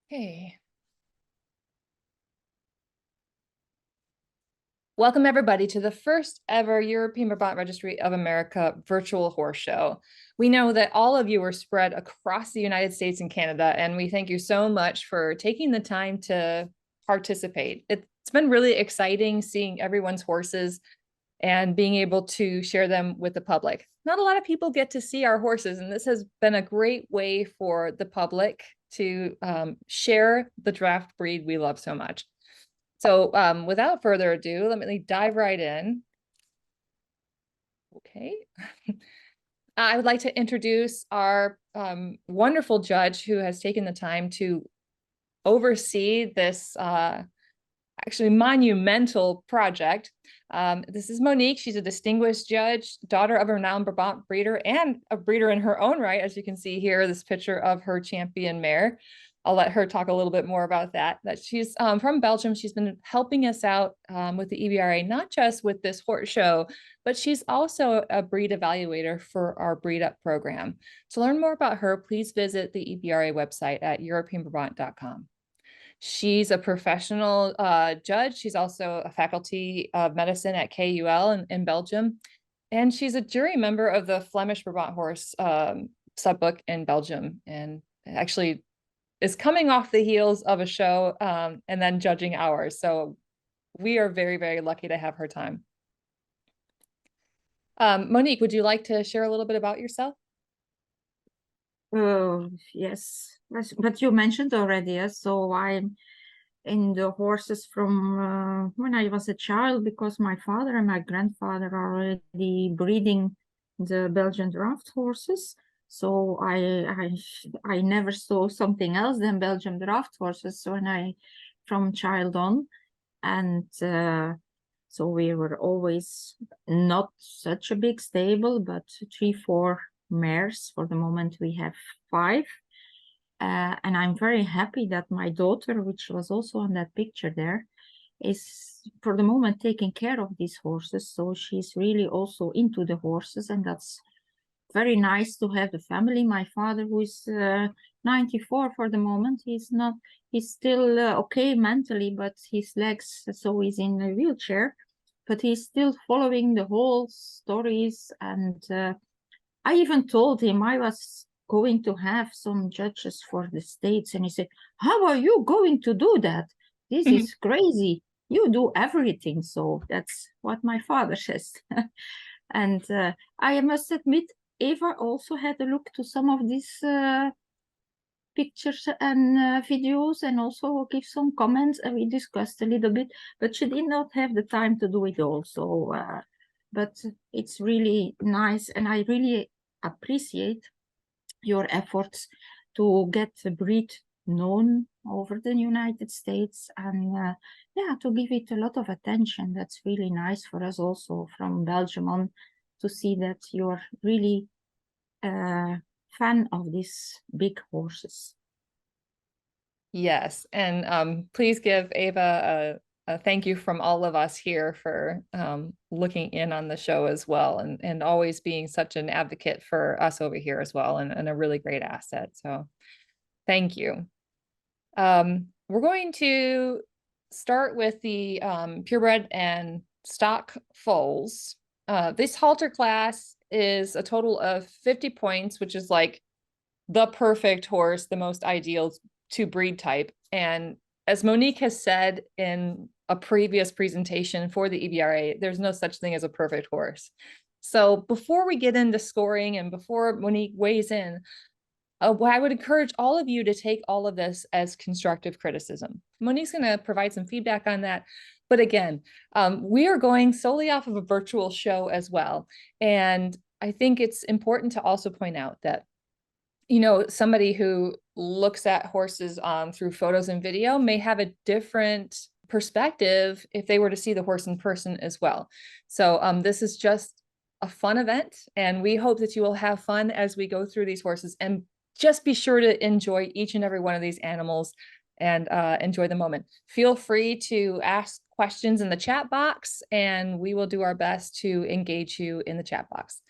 Okay. Welcome everybody to the first ever European Brabant Registry of America virtual horse show. We know that all of you are spread across the United States and Canada, and we thank you so much for taking the time to participate. It's been really exciting seeing everyone's horses and being able to share them with the public. Not a lot of people get to see our horses, and this has been a great way for the public to share the draft breed we love so much. So without further ado, let me dive right in. Okay. I would like to introduce our wonderful judge who has taken the time to oversee this actually monumental project. This is Monique. She's a distinguished judge, daughter of a renowned Brabant breeder, and a breeder in her own right. As you can see here, this picture of her champion mare. I'll let her talk a little bit more about that. That she's from Belgium. She's been helping us out with the EBRA, not just with this horse show, but she's also a breed evaluator for our Breed Up program. To learn more about her, please visit the EBRA website at europeanbrabant.com. She's a professional judge. She's also a faculty of medicine at KUL in Belgium. And she's a jury member of the Flemish Brabant Horse subbook in Belgium. And actually is coming off the heels of a show and then judging ours. So we are very, very lucky to have her time. Monique, would you like to share a little bit about yourself? Yes, but you mentioned already, yes? So I'm in the horses from when I was a child, because my father and my grandfather are already breeding the Belgian draft horses. So I never saw something else than Belgian draft horses when I from child on. And so we were always not such a big stable, but 3-4 mares. For the moment we have 5. And I'm very happy that my daughter, which was also on that picture there, is for the moment taking care of these horses. So she's really also into the horses, and that's very nice to have the family. My father, who is 94 for the moment, he's still okay mentally, but his legs, so he's in a wheelchair, but he's still following the whole stories. And I even told him I was going to have some judges for the states, and he said, how are you going to do that? This is crazy. You do everything. So that's what my father says. And I must admit, Eva also had a look to some of these pictures and videos, and also give some comments, and we discussed a little bit, but she did not have the time to do it all. So but it's really nice, and I really appreciate your efforts to get the breed known over the United States, and yeah, to give it a lot of attention. That's really nice for us also from Belgium on, to see that you're really a fan of these big horses. Yes, and please give Ava a thank you from all of us here for looking in on the show as well, and always being such an advocate for us over here as well, and a really great asset. So thank you. We're going to start with the purebred and stock foals. This halter class is a total of 50 points, which is like the perfect horse, the most ideal to breed type. And as Monique has said in a previous presentation for the EBRA, there's no such thing as a perfect horse. So before we get into scoring and before Monique weighs in, I would encourage all of you to take all of this as constructive criticism. Monique's going to provide some feedback on that. But again, we are going solely off of a virtual show as well. And I think it's important to also point out that, you know, somebody who looks at horses through photos and video may have a different perspective if they were to see the horse in person as well. So this is just a fun event, and we hope that you will have fun as we go through these horses, and just be sure to enjoy each and every one of these animals and enjoy the moment. Feel free to ask questions in the chat box, and we will do our best to engage you in the chat box.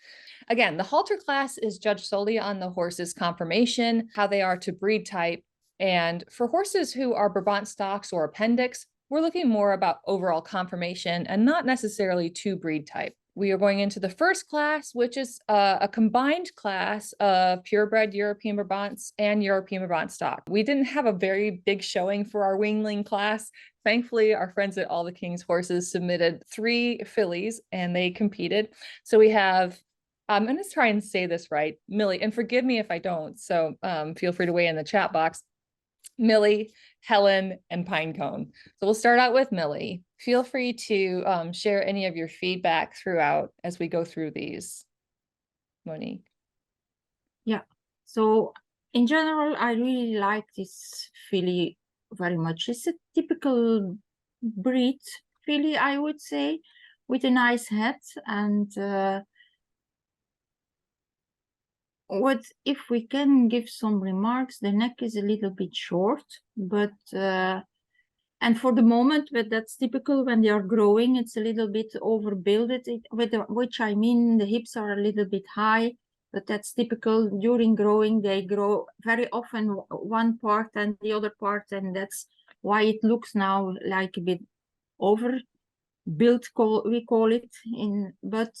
Again, the halter class is judged solely on the horse's conformation, how they are to breed type, And for horses who are Brabant stocks or appendix, we're looking more about overall conformation and not necessarily to breed type. We are going into the first class, which is a combined class of purebred European Brabants and European Brabant stock. We didn't have a very big showing for our wingling class. Thankfully, our friends at All the King's Horses submitted 3 fillies and they competed. So we have, I'm going to try and say this right, Millie, and forgive me if I don't. So feel free to weigh in the chat box. Millie, Helen, and Pinecone. So we'll start out with Millie. Feel free to share any of your feedback throughout as we go through these, Monique. Yeah. So in general, I really like this filly very much. It's a typical breed filly, I would say, with a nice head. And what if we can give some remarks? The neck is a little bit short, but and for the moment, but that's typical when they are growing, it's a little bit overbuilded, which I mean the hips are a little bit high, but that's typical. During growing, they grow very often one part and the other part, and that's why it looks now like a bit overbuilt, we call it. But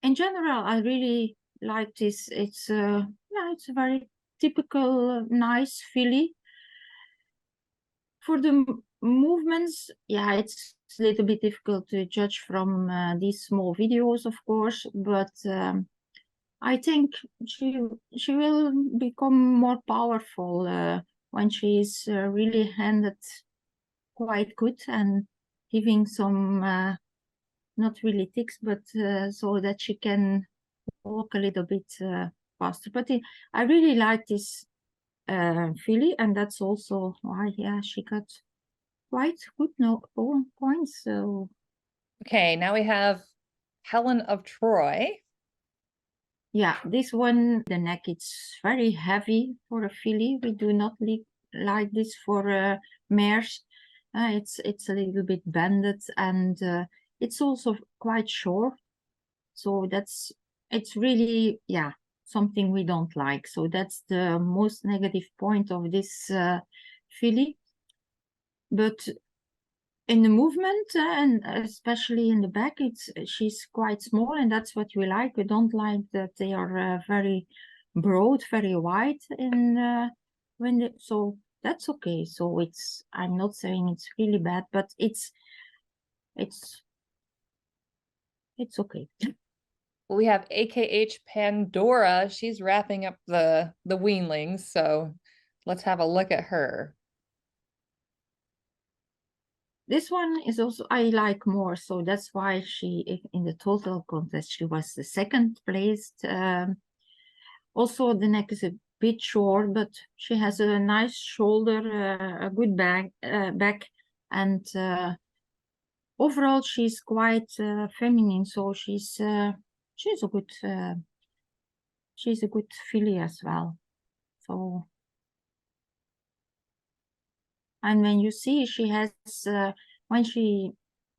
in general, I really like this. It's yeah, it's a very typical, nice filly. For the movements, yeah, it's a little bit difficult to judge from these small videos, of course, but I think she will become more powerful when she is really handed quite good and giving some not really ticks, but so that she can walk a little bit faster. But I really like this filly, and that's also why, yeah, she got quite good points. So Okay, now we have Helen of Troy. yeah, this one, the neck, it's very heavy for a filly. We do not like this for mares. It's a little bit bended, and it's also quite short. So it's really, yeah, something we don't like. So that's the most negative point of this filly. But in the movement and especially in the back, she's quite small, and that's what we like. We don't like that they are very broad, very wide in so that's okay. So I'm not saying it's really bad, but it's okay. We have AKH Pandora. She's wrapping up the weanlings, so let's have a look at her. This one is also I like more, so that's why in the total contest she was the second placed. Also, the neck is a bit short, but she has a nice shoulder, a good back, and overall she's quite feminine. So she's a good filly as well. So, and when you see she has when she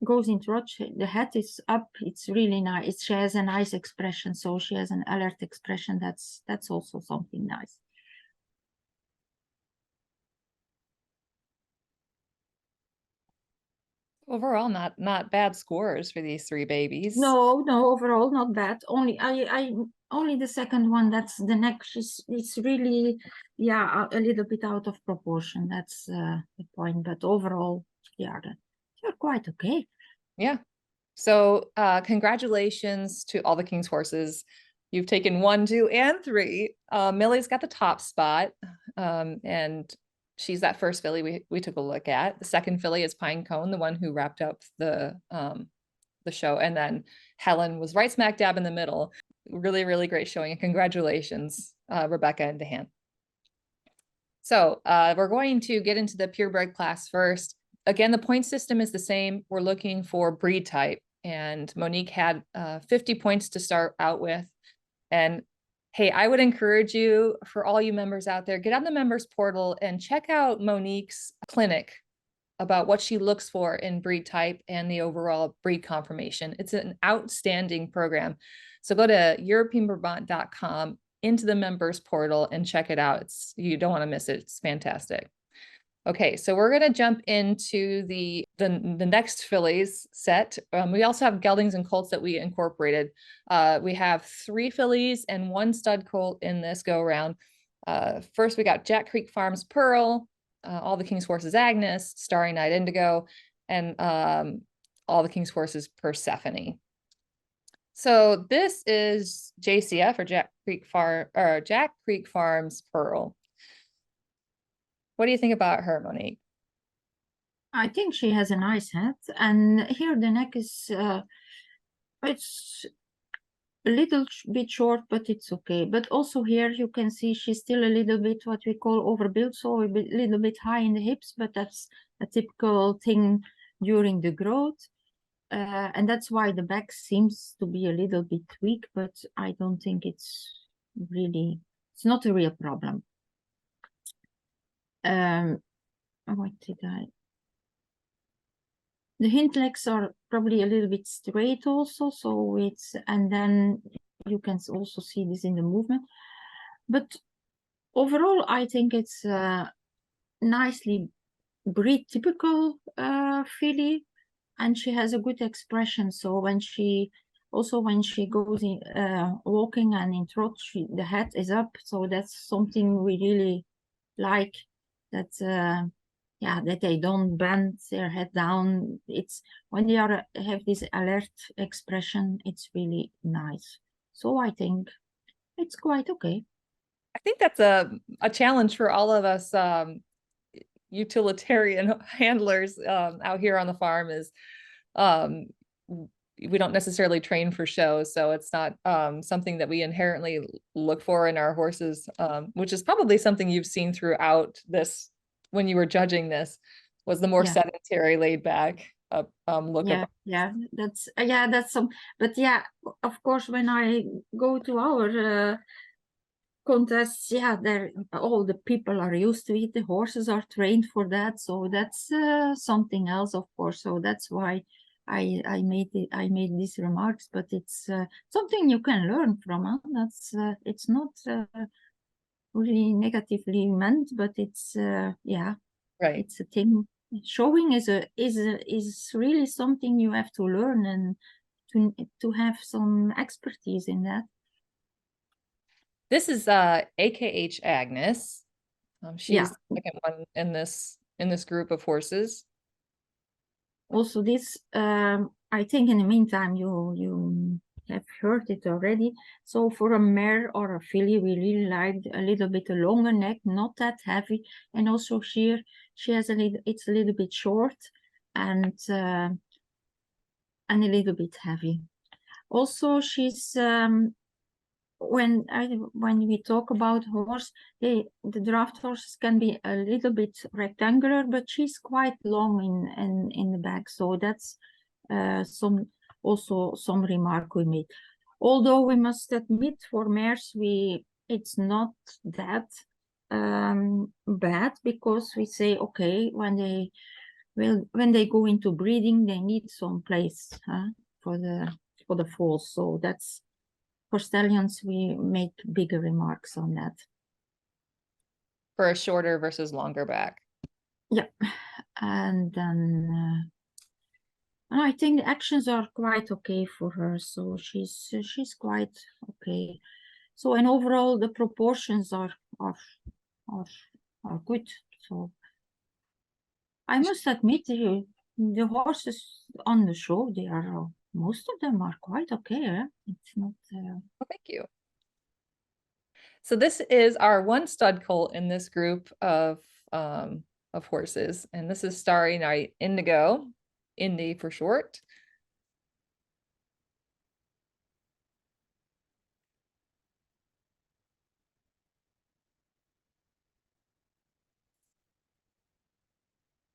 goes in trot, the head is up. It's really nice. She has a nice expression. So she has an alert expression. That's also something nice. Overall, not bad scores for these 3 babies. No, overall not bad. Only the second one. That's the neck. It's really, yeah, a little bit out of proportion. That's the point. But overall, yeah, they're quite okay. Yeah. So congratulations to All the King's Horses. You've taken 1, 2, and 3. Millie's got the top spot, and she's that first filly we took a look at. The second filly is Pinecone, the one who wrapped up the show, and then Helen was right smack dab in the middle. Really, really great showing, and congratulations, Rebecca and DeHaan. So we're going to get into the purebred class first. Again, the point system is the same. We're looking for breed type, and Monique had 50 points to start out with. And hey, I would encourage you, for all you members out there, get on the members portal and check out Monique's clinic about what she looks for in breed type and the overall breed conformation. It's an outstanding program. So go to europeanbrabant.com into the members portal and check it out. You don't want to miss it. It's fantastic. Okay, so we're going to jump into the next fillies set. We also have geldings and colts that we incorporated. We have 3 fillies and 1 stud colt in this go around. First, we got Jack Creek Farms Pearl, All the King's Horses Agnes, Starry Night Indigo, and All the King's Horses Persephone. So this is JCF, or Jack Creek Farms Pearl. What do you think about her, Monique? I think she has a nice head, and here the neck is it's a little bit short, but it's okay. But also here you can see she's still a little bit what we call overbuilt, so a little bit high in the hips, but that's a typical thing during the growth. And that's why the back seems to be a little bit weak, but I don't think it's not a real problem. What did I? The hind legs are probably a little bit straight also, so and then you can also see this in the movement. But overall, I think it's nicely breed typical filly, and she has a good expression. So when she goes in walking and in trot, the head is up. So that's something we really like. That that they don't bend their head down. It's when they have this alert expression, it's really nice. So I think it's quite okay. I think that's a challenge for all of us utilitarian handlers out here on the farm is we don't necessarily train for show, so it's not something that we inherently look for in our horses, which is probably something you've seen throughout this when you were judging this, was the more sedentary, laid back look of that's some. But yeah, of course, when I go to our contests, all the people are used to it, the horses are trained for that, so that's something else, of course. So that's why I made these remarks, but it's something you can learn from. Huh? That's it's not really negatively meant, but it's right. It's a thing. Showing is really something you have to learn and to have some expertise in that. This is AKH Agnes. She's the second one in this group of horses. Also, this I think in the meantime you have heard it already. So for a mare or a filly, we really liked a little bit a longer neck, not that heavy, and also she has it's a little bit short and a little bit heavy. Also, she's when we talk about horse, the draft horses can be a little bit rectangular, but she's quite long in the back. So that's some remark we made. Although we must admit for mares, it's not that bad, because we say, okay, when they go into breeding, they need some place for the foals. So that's, for stallions, we make bigger remarks on that. For a shorter versus longer back. Yeah, and then I think the actions are quite okay for her, so she's quite okay. So, and overall the proportions are good. So I must admit, the horses on the show, they are most of them are quite okay. Eh? It's not. Well, thank you. So this is our 1 stud colt in this group of horses, and this is Starry Night Indigo, Indy for short.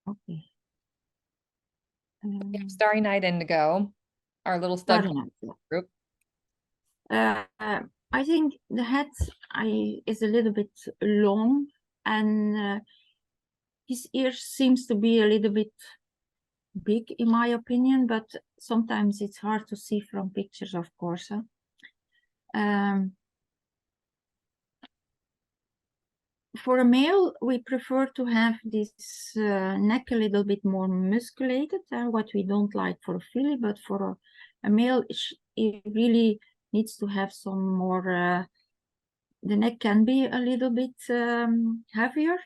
Okay. Starry Night Indigo, our little stud group. I think the head is a little bit long, and his ears seems to be a little bit big, in my opinion, but sometimes it's hard to see from pictures, of course. For a male, we prefer to have this neck a little bit more musculated, what we don't like for a filly, but for a male, it really needs to have some more, the neck can be a little bit heavier.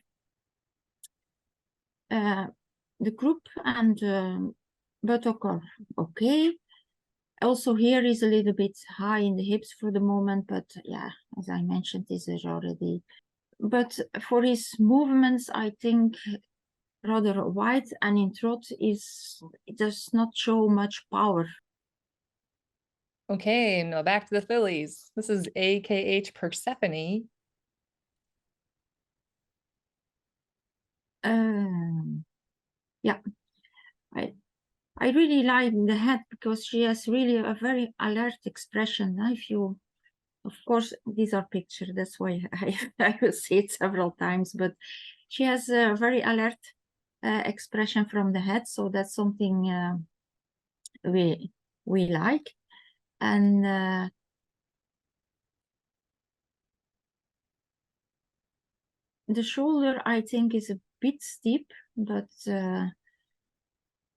The croup and buttock are okay. Also here is a little bit high in the hips for the moment, but yeah, as I mentioned, this is already. But for his movements, I think rather wide, and in trot it does not show much power. Okay, now back to the fillies. This is AKH Persephone. Yeah, I really like the head because she has really a very alert expression. If you, of course, these are pictures, that's why I will say it several times, but she has a very alert expression from the head, so that's something we like. And the shoulder, I think, is a bit steep, but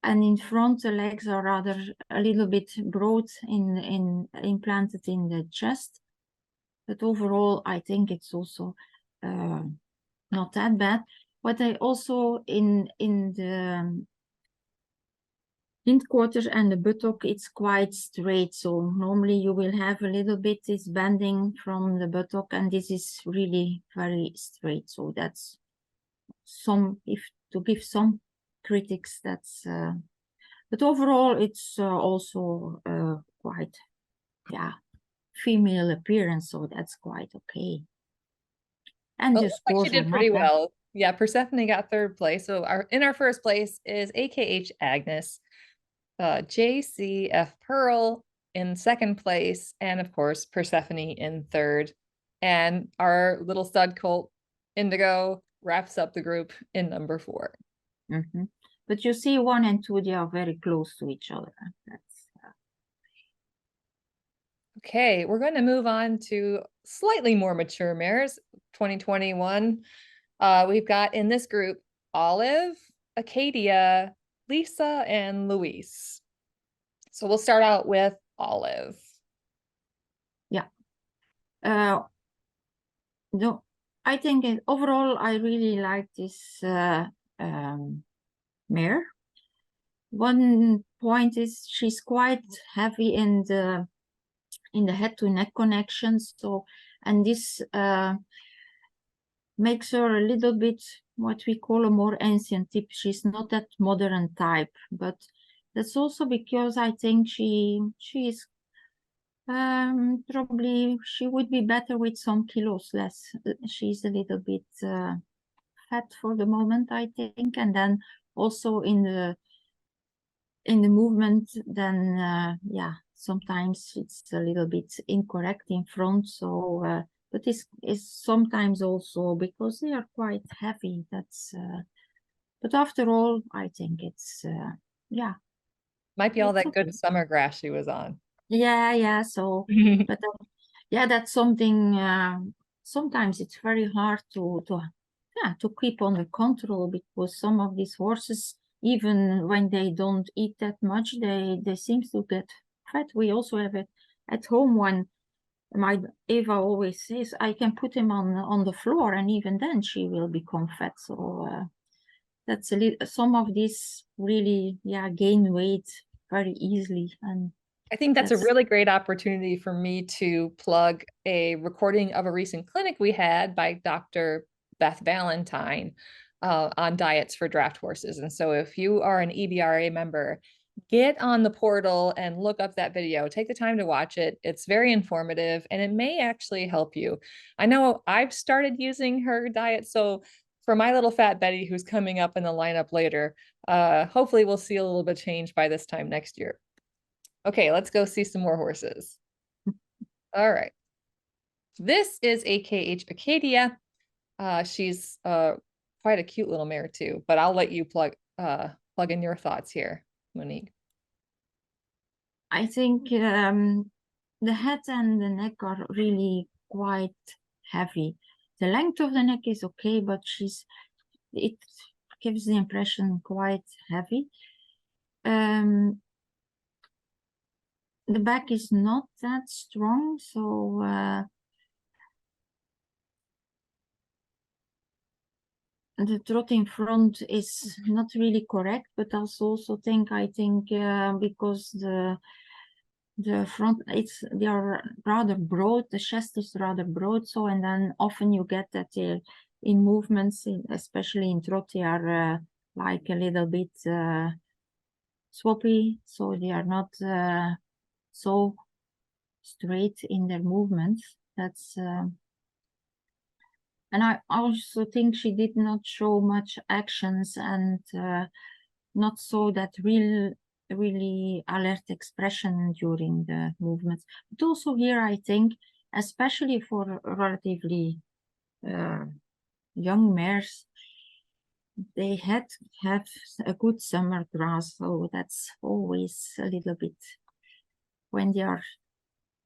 and in front the legs are rather a little bit broad implanted in the chest. But overall, I think it's also not that bad. But I also in the hindquarters and the buttock, it's quite straight. So normally you will have a little bit this bending from the buttock, and this is really very straight. So that's if to give some critics, that's but overall it's also quite, yeah, female appearance, so that's quite okay. And Well, the it looks like she scores are did not pretty bad. well. Yeah, Persephone got third place. So in our first place is AKH Agnes, JCF Pearl in second place, and of course Persephone in third. And our little stud colt Indigo wraps up the group in number 4. But you see 1 and 2, they are very close to each other. That's Okay, we're going to move on to slightly more mature mares, 2021. We've got in this group Olive, Acadia, Lisa, and Luis. So we'll start out with Olive. yeah. No, I think overall I really like this mare. One point is she's quite heavy in the head to neck connection. So, and this makes her a little bit what we call a more ancient type. She's not that modern type, but that's also because I think she's probably she would be better with some kilos less. She's a little bit fat for the moment, I think, and then also in the movement, then yeah, sometimes it's a little bit incorrect in front. So but this is sometimes also because they are quite heavy. That's but after all, I think it's yeah, Might be all it's that okay. good summer grass she was on. Yeah. So, but yeah, that's something. Sometimes it's very hard to keep under control, because some of these horses, even when they don't eat that much, they seem to get fat. We also have it at home. One, my Eva always says, I can put him on the floor, and even then she will become fat. So that's a little. Some of these really, yeah, gain weight very easily, and I think that's a that's really great opportunity for me to plug a recording of a recent clinic we had by Dr. Beth Valentine on diets for draft horses. And so if you are an EBRA member, get on the portal and look up that video. Take the time to watch it. It's very informative and it may actually help you. I know I've started using her diet. So for my little fat Betty, who's coming up in the lineup later, hopefully we'll see a little bit of change by this time next year. Okay, let's go see some more horses. All right. This is AKH Acadia. She's quite a cute little mare too, but I'll let you plug in your thoughts here, Monique. I think the head and the neck are really quite heavy. The length of the neck is okay, but it gives the impression quite heavy. The back is not that strong, so the trot in front is not really correct, but I also think because the front they are rather broad, the chest is rather broad, so and then often you get that they're in movements, especially in trot, they are like a little bit swappy, so they are not so straight in their movements. That's and I also think she did not show much actions and not so that really alert expression during the movements. But also here, I think, especially for relatively young mares, they had to have a good summer grass. So that's always a little bit when they are.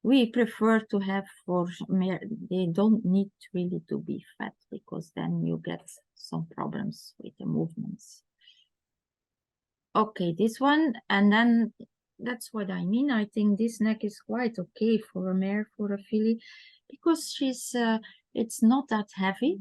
We prefer to have for mare, they don't need really to be fat because then you get some problems with the movements. Okay, this one, and then that's what I mean. I think this neck is quite okay for a mare, for a filly, because it's not that heavy.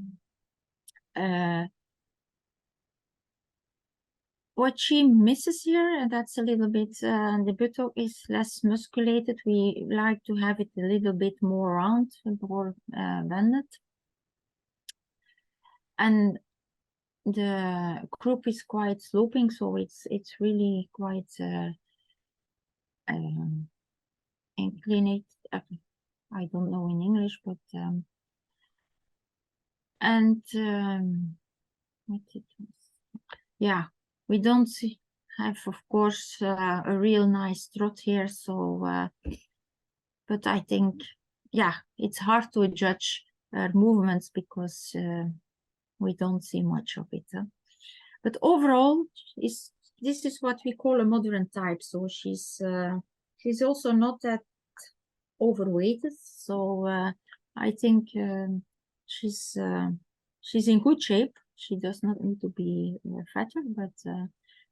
What she misses here, and that's a little bit, the buttock is less musculated. We like to have it a little bit more round, more bended. And the croup is quite sloping, so it's really quite inclined. I don't know in English, but yeah, we don't have, of course, a real nice trot here. So, but I think, yeah, it's hard to judge her movements because we don't see much of it. But overall, this is what we call a modern type. So she's also not that overweighted. So I think she's in good shape. She does not need to be fatter, but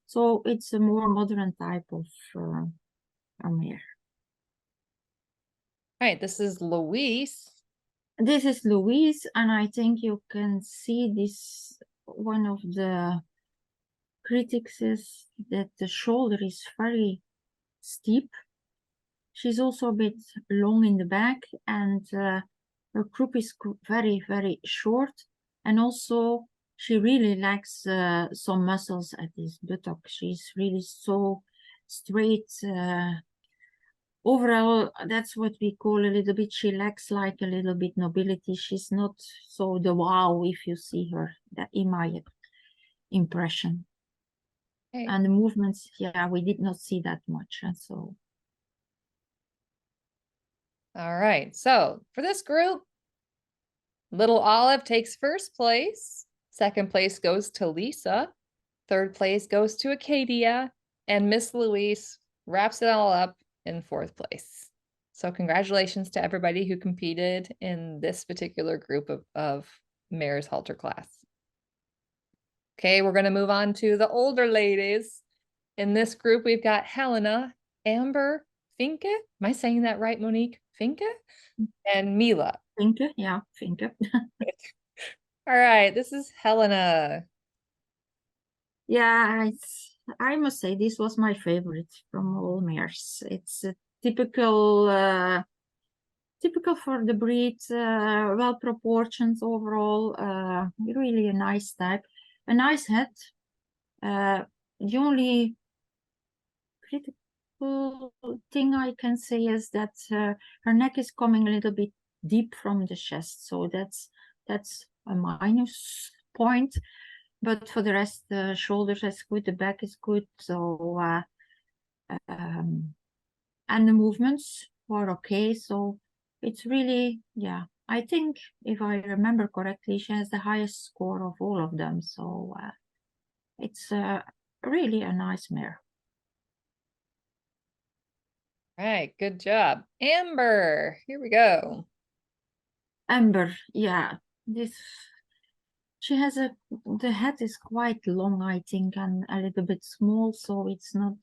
so it's a more modern type of a mare. All right, this is Louise. This is Louise, and I think you can see this. One of the critics is that the shoulder is very steep. She's also a bit long in the back, and her croup is very, very short. And also, she really lacks some muscles at this buttock. She's really so straight. Overall, that's what we call a little bit, she lacks like a little bit nobility. She's not so the wow if you see her, that in my impression. Okay. And the movements, yeah, we did not see that much. And so. All right, so for this group, Little Olive takes first place. Second place goes to Lisa. Third place goes to Acadia. And Miss Louise wraps it all up in fourth place. So congratulations to everybody who competed in this particular group of mare's halter class. Okay, we're going to move on to the older ladies. In this group, we've got Helena, Amber, Finke. Am I saying that right, Monique? Finke? And Mila. Finke, yeah, Finke. All right, this is Helena. Yeah, I must say this was my favorite from all mares. It's a typical for the breed, well proportioned overall, really a nice type, a nice head. The only critical thing I can say is that her neck is coming a little bit deep from the chest, so that's a minus point. But for the rest, the shoulders is good, the back is good, so and the movements were okay. So it's really, yeah, I think if I remember correctly, she has the highest score of all of them. So it's really a nice mare. All right, good job. Amber, here we go. Amber, yeah, this she has the head is quite long, I think, and a little bit small, so it's not.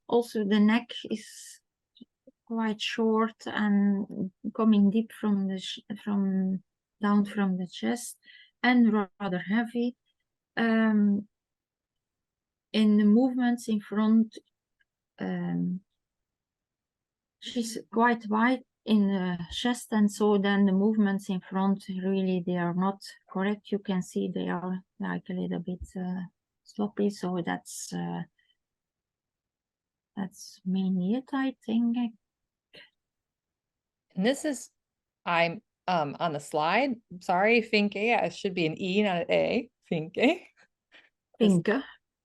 Also, the neck is quite short and coming deep from the from down from the chest, and rather heavy. In the movements in front, she's quite wide in the chest, and so then the movements in front really they are not correct. You can see they are like a little bit sloppy, so that's mainly it, I think. And this is, I'm on the slide. Sorry, Finke. It should be an E, not an A. Finke.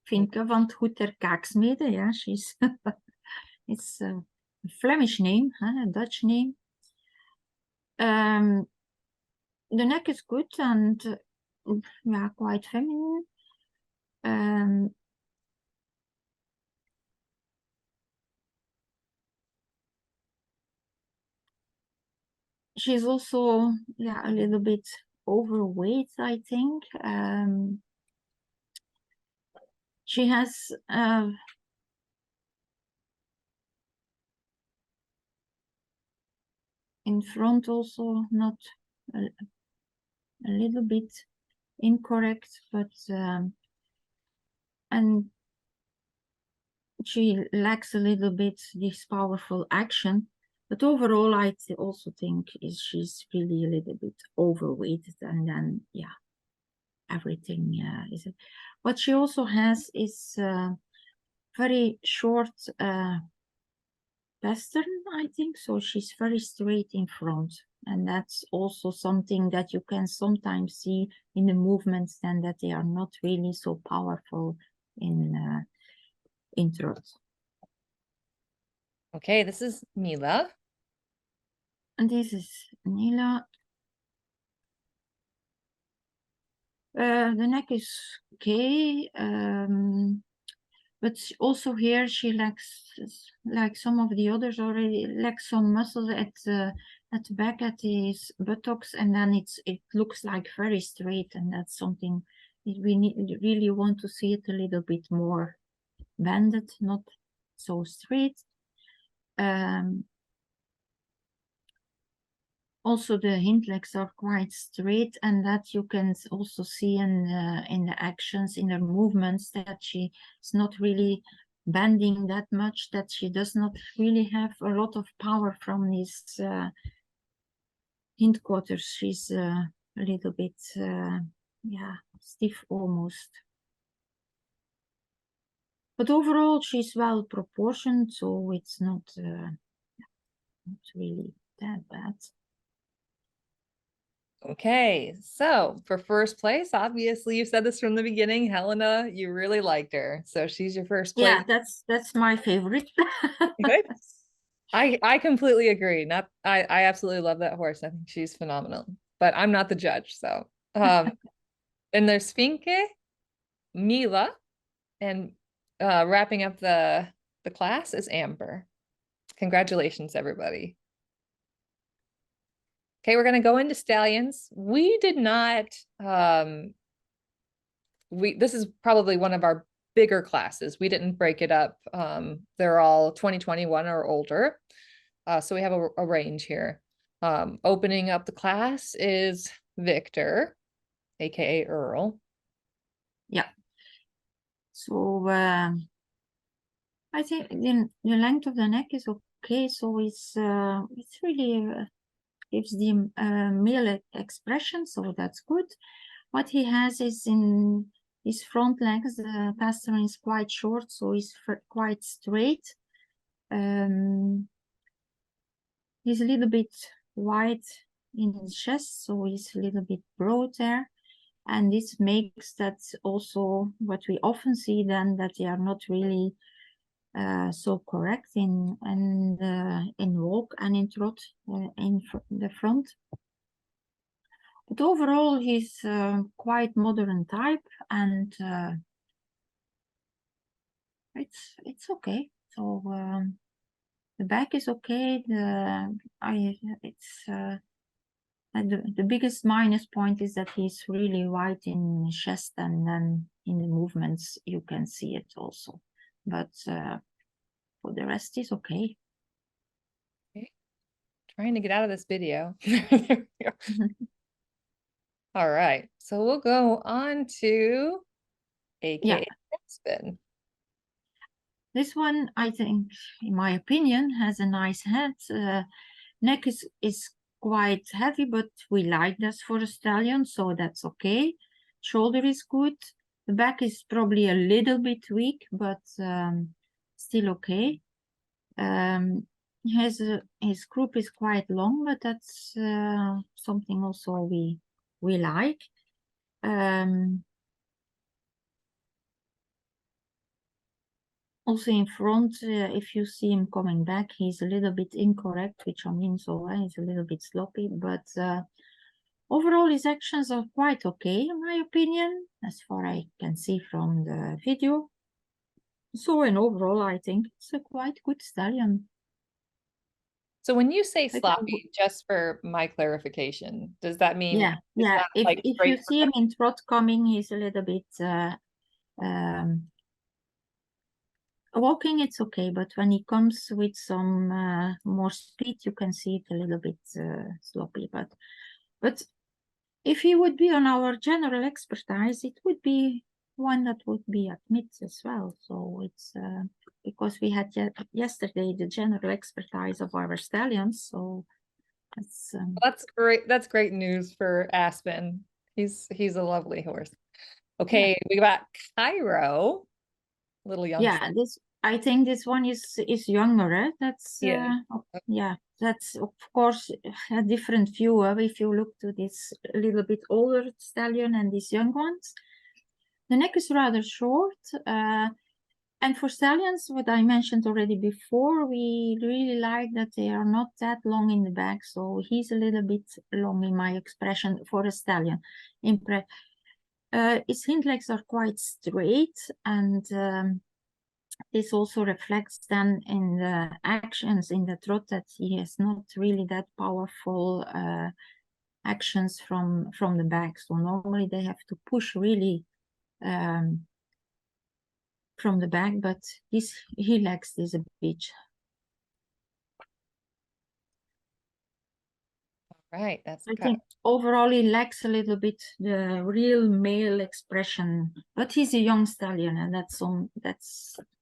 Finke van het Goed der Kaaksmede. Yeah, she's it's a Flemish name, a Dutch name. The neck is good and yeah, quite feminine. She's also a little bit overweight, I think. She has in front also not a little bit incorrect, but and she lacks a little bit this powerful action. But overall, I also think she's really a little bit overweight, and then everything is. What she also has is very short pastern, I think. So she's very straight in front, and that's also something that you can sometimes see in the movements, then that they are not really so powerful in trot. Okay, this is Mila. And this is Nila. The neck is okay, but also here she lacks, like some of the others already, lacks some muscles at the back at his buttocks, and then it looks like very straight, and that's something we really want to see it a little bit more banded, not so straight. Also, the hind legs are quite straight, and that you can also see in the actions, in the movements, that she is not really bending that much, that she does not really have a lot of power from these hindquarters. She's a little bit, stiff almost. But overall, she's well proportioned, so it's not really that bad. Okay, so for first place, obviously you said this from the beginning, Helena, you really liked her. So she's your first place. Yeah, that's my favorite. Good. I completely agree. I absolutely love that horse. I think she's phenomenal. But I'm not the judge, so and there's Finke, Mila, and wrapping up the class is Amber. Congratulations, everybody. Okay, we're gonna go into stallions. We did not this is probably one of our bigger classes. We didn't break it up. They're all 2021 or older. So we have a range here. Opening up the class is Victor, aka Earl. Yeah. So I think the length of the neck is okay. So it's really gives the male expression, so that's good. What he has is in his front legs, the pastern is quite short, so he's quite straight. He's a little bit wide in his chest, so he's a little bit broad there. And this makes that also what we often see then, that they are not really so correct in walk and in trot in the front. But overall, he's quite modern type, and it's okay. So the back is okay. the biggest minus point is that he's really white in his chest, and then in the movements you can see it also. But for the rest is okay. Okay. Trying to get out of this video. There we go. All right, so we'll go on to Yeah. AK Aspen. This one, I think, in my opinion, has a nice head. Neck is quite heavy, but we like this for a stallion, so that's okay. Shoulder is good. The back is probably a little bit weak, but still okay. His croup is quite long, but that's something also we like. Also in front, if you see him coming back, he's a little bit incorrect, which I mean, so he's a little bit sloppy, but overall his actions are quite okay, in my opinion, as far I can see from the video. So in overall, I think it's a quite good stallion. So when you say I can sloppy, just for my clarification, does that mean Yeah, it's yeah. not If like if you straight see him in trot coming, he's a little bit walking, it's okay, but when he comes with some more speed, you can see it a little bit sloppy. But if he would be on our general expertise, it would be one that would be admitted as well. So it's because we had yesterday the general expertise of our stallions, so it's That's great. That's great news for Aspen. He's a lovely horse. yeah. Okay, we got Cairo, little youngster. Yeah, this I think this one is younger. Eh? That's Yeah. yeah, that's of course a different view. If you look to this a little bit older stallion and these young ones, the neck is rather short. And for stallions, what I mentioned already before, we really like that they are not that long in the back. So he's a little bit long in my expression for a stallion. His hind legs are quite straight, and this also reflects then in the actions in the trot that he has not really that powerful actions from the back. So normally they have to push really from the back, but he lacks this a bit. Right, that's I Cairo. think overall he lacks a little bit the real male expression, but he's a young stallion, and that's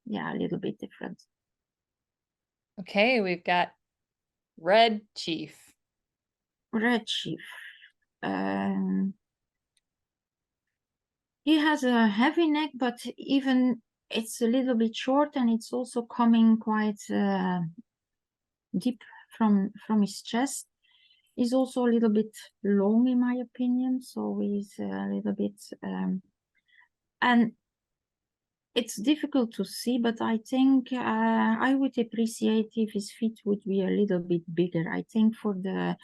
yeah, a little bit different. Okay, we've got Red Chief. Red Chief. He has a heavy neck, but even it's a little bit short, and it's also coming quite deep from his chest. He's also a little bit long, in my opinion, so he's a little bit and it's difficult to see, but I think I would appreciate if his feet would be a little bit bigger. I think for the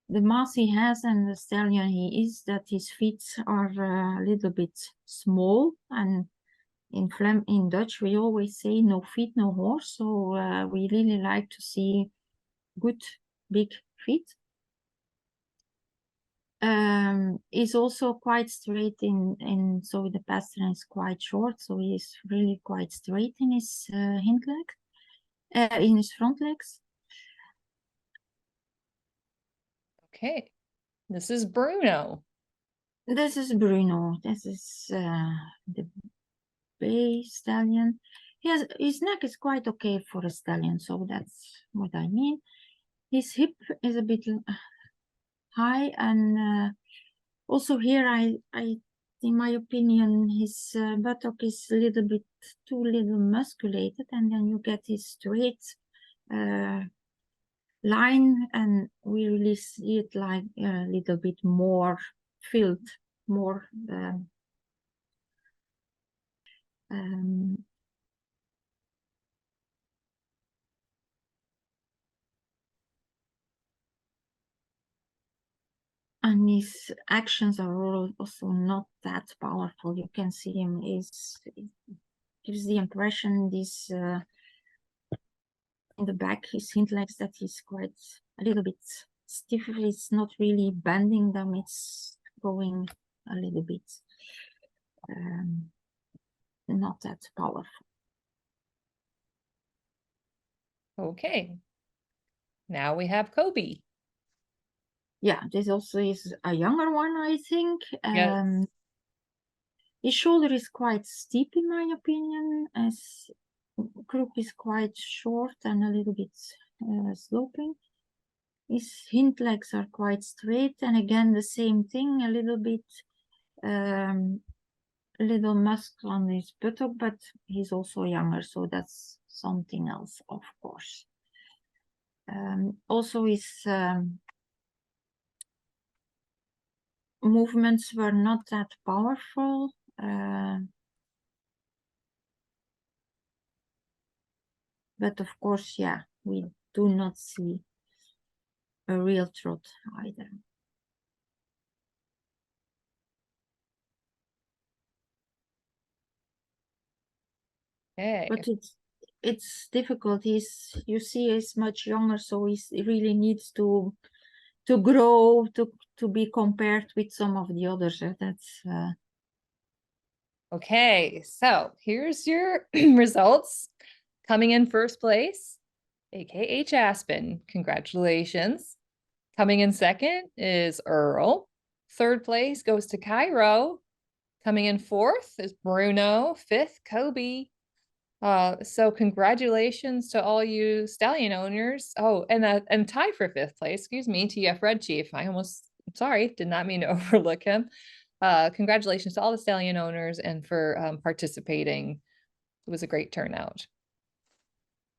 mass he has and the stallion he is, that his feet are a little bit small, and in Dutch we always say no feet, no horse. So we really like to see good big feet. He's also quite straight in so the pastern is quite short, so he's really quite straight in his hind leg, in his front legs. Okay, this is Bruno. This is Bruno. This is the bay stallion. His neck is quite okay for a stallion, so that's what I mean. His hip is a bit high, and also here in my opinion, his buttock is a little bit too little musculated, and then you get his straight line, and we really see it like a little bit more filled, more and his actions are also not that powerful. You can see him gives the impression this in the back, his hind legs, that he's quite a little bit stiff. It's not really bending them. It's going a little bit not that powerful. Okay. Now we have Kobe. Yeah, this also is a younger one, I think. Yes. His shoulder is quite steep, in my opinion, as croup is quite short and a little bit sloping. His hind legs are quite straight, and again the same thing, a little bit little muscle on his buttock, but he's also younger, so that's something else, of course. Also his movements were not that powerful. But of course, yeah, we do not see a real trot either. Okay. But it's difficult. You see he's much younger, so he really needs to grow to be compared with some of the others. That's Okay, so here's your results. Coming in first place, AKH Aspen. Congratulations. Coming in second is Earl. Third place goes to Cairo. Coming in fourth is Bruno. Fifth, Kobe. So congratulations to all you stallion owners. Oh, and tie for fifth place, excuse me, TF Red Chief. Sorry, did not mean to overlook him. Congratulations to all the stallion owners and for participating. It was a great turnout.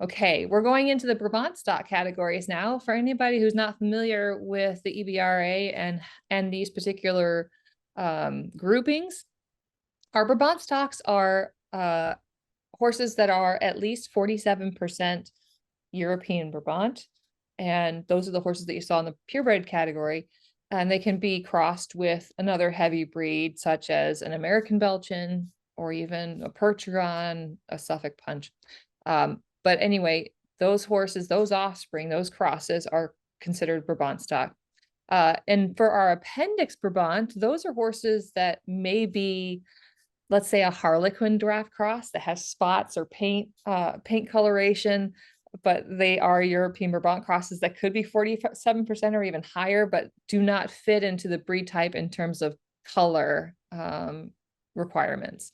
Okay, we're going into the Brabant stock categories now. For anybody who's not familiar with the EBRA and these particular groupings, our Brabant stocks are horses that are at least 47% European Brabant. And those are the horses that you saw in the purebred category. And they can be crossed with another heavy breed, such as an American Belgian or even a Percheron, a Suffolk Punch. But anyway, those horses, those offspring, those crosses are considered Brabant stock. And for our appendix Brabant, those are horses that may be, let's say, a Harlequin draft cross that has spots or paint coloration, but they are European Brabant crosses that could be 47% or even higher, but do not fit into the breed type in terms of color requirements.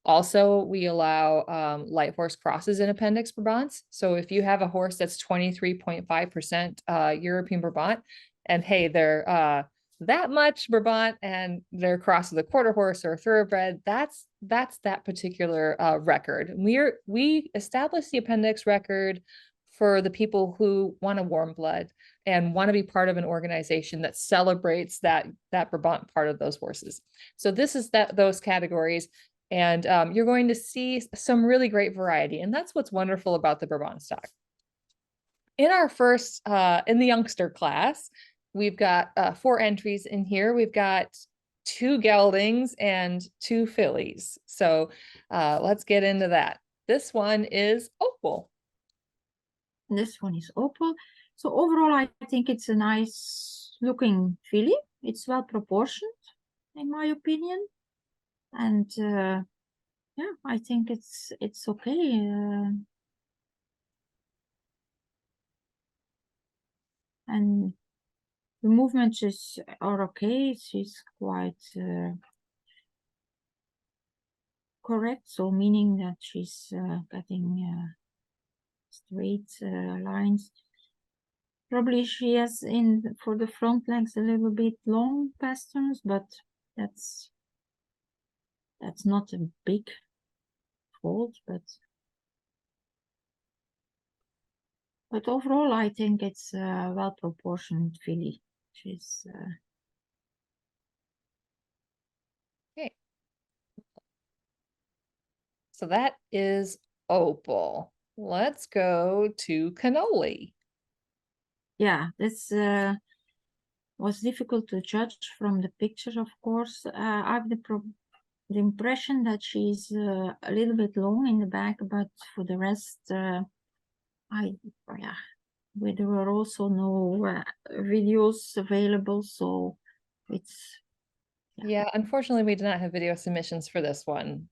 Also, we allow light horse crosses in appendix Brabants. So if you have a horse that's 23.5% European Brabant, and hey, they're that much Brabant and they're crossed with a quarter horse or a thoroughbred, that's that particular record. We established the appendix record for the people who want a warm blood and want to be part of an organization that celebrates that Brabant part of those horses. So this is those categories. And you're going to see some really great variety. And that's what's wonderful about the Brabant stock. In our first, in the youngster class, we've got 4 entries in here. We've got 2 geldings and 2 fillies. So let's get into that. This one is Opal. This one is Opal. So overall, I think it's a nice looking filly. It's well proportioned, in my opinion. And yeah, I think it's okay. And the movements are okay. She's quite correct, so meaning that she's getting straight lines. Probably she has for the front legs a little bit long pasterns, but that's not a big fault. But overall, I think it's a well-proportioned filly. She's Okay. So that is Opal. Let's go to Cannoli. yeah, this was difficult to judge from the picture, of course. I have the impression that she's a little bit long in the back, but for the rest, yeah, there were also no videos available, so it's Yeah, unfortunately, we did not have video submissions for this one,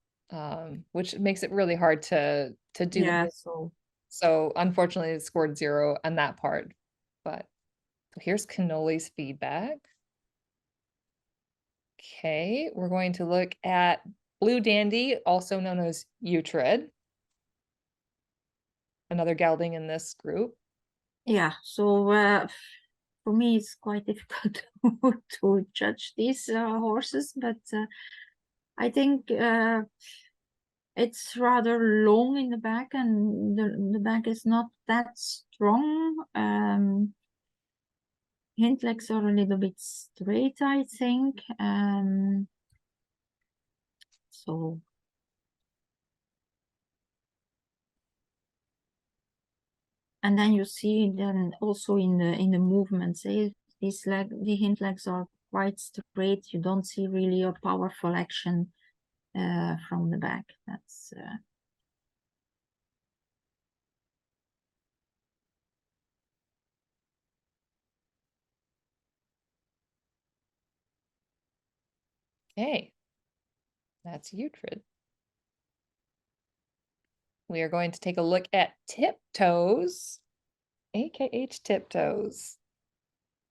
which makes it really hard to do. yeah. So So unfortunately, it scored 0 on that part. But so here's Cannoli's feedback. Okay, we're going to look at Blue Dandy, also known as Uhtred, another gelding in this group. yeah, so for me it's quite difficult to judge these horses, but I think it's rather long in the back, and the back is not that strong. Hind legs are a little bit straight, I think. So and then you see then also in the movements, the hind legs are quite straight. You don't see really a powerful action from the back. That's Okay, that's Uhtred. We are going to take a look at Tiptoes, AKH Tiptoes.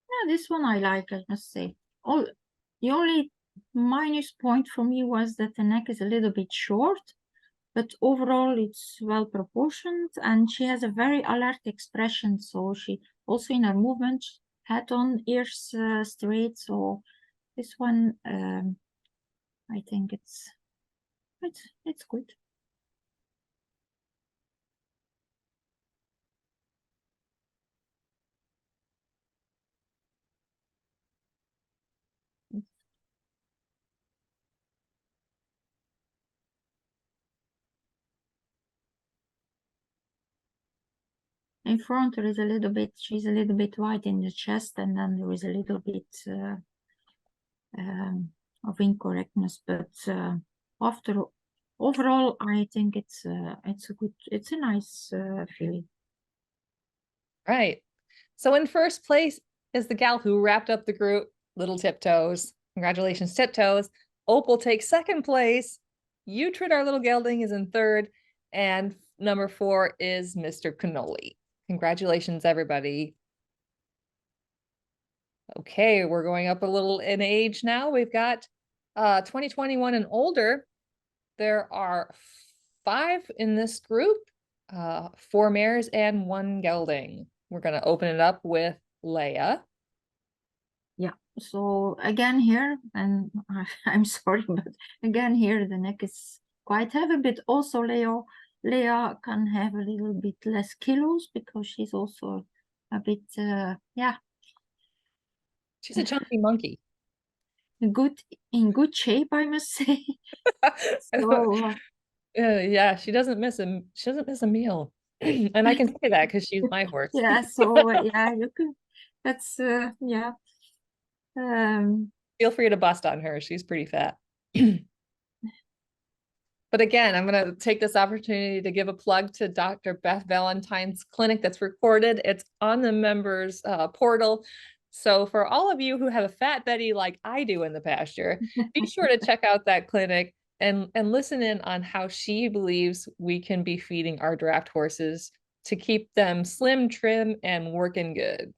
yeah, this one I like, I must say. The only minus point for me was that the neck is a little bit short, but overall it's well proportioned, and she has a very alert expression. So she also in her movement, head on, ears straight. So this one, I think it's good. In front there is a little bit, she's a little bit wide in the chest, and then there is a little bit of incorrectness, but after overall I think it's a nice filly. Right. So in first place is the gal who wrapped up the group, Little Tiptoes. Congratulations, Tiptoes. Opal takes second place. Uhtred, our little gelding, is in third. And number 4 is Mr. Cannoli. Congratulations, everybody. Okay, we're going up a little in age now. We've got 2021 and older. There are 5 in this group, 4 mares and 1 gelding. We're going to open it up with Leia. Yeah, so again here, and I'm sorry, but again here the neck is quite heavy, but also Leia can have a little bit less kilos because she's also a bit yeah, She's a chunky monkey. in good shape, I must say. So Yeah, she doesn't miss a meal. And I can say that because she's my horse. yeah, so yeah, you can, that's yeah. Feel free to bust on her. She's pretty fat. But again, I'm going to take this opportunity to give a plug to Dr. Beth Valentine's clinic that's recorded. It's on the members portal. So for all of you who have a fat Betty like I do in the pasture, be sure to check out that clinic and listen in on how she believes we can be feeding our draft horses to keep them slim, trim, and working good.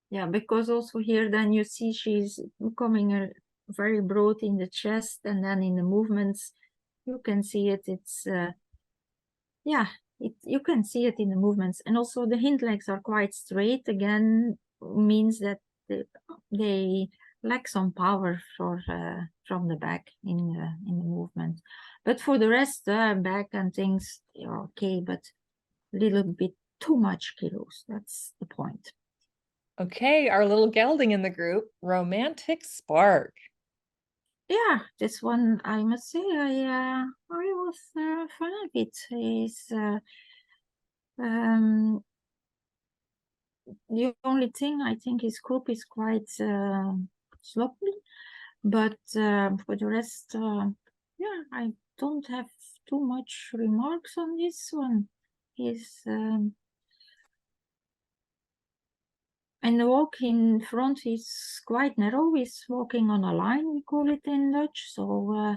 Yeah, because also here then you see she's becoming very broad in the chest, and then in the movements you can see it. It's yeah, you can see it in the movements, and also the hind legs are quite straight. Again, means that they lack some power from the back in the movement. But for the rest, back and things are okay, but a little bit too much kilos. That's the point. Okay, our little gelding in the group, Romantic Spark. Yeah, this one I must say I was fan of it. Is the only thing I think his group is quite sloppy, but for the rest, yeah, I don't have too much remarks on this one. He's And the walk in front is quite narrow. He's walking on a line, we call it in Dutch. So,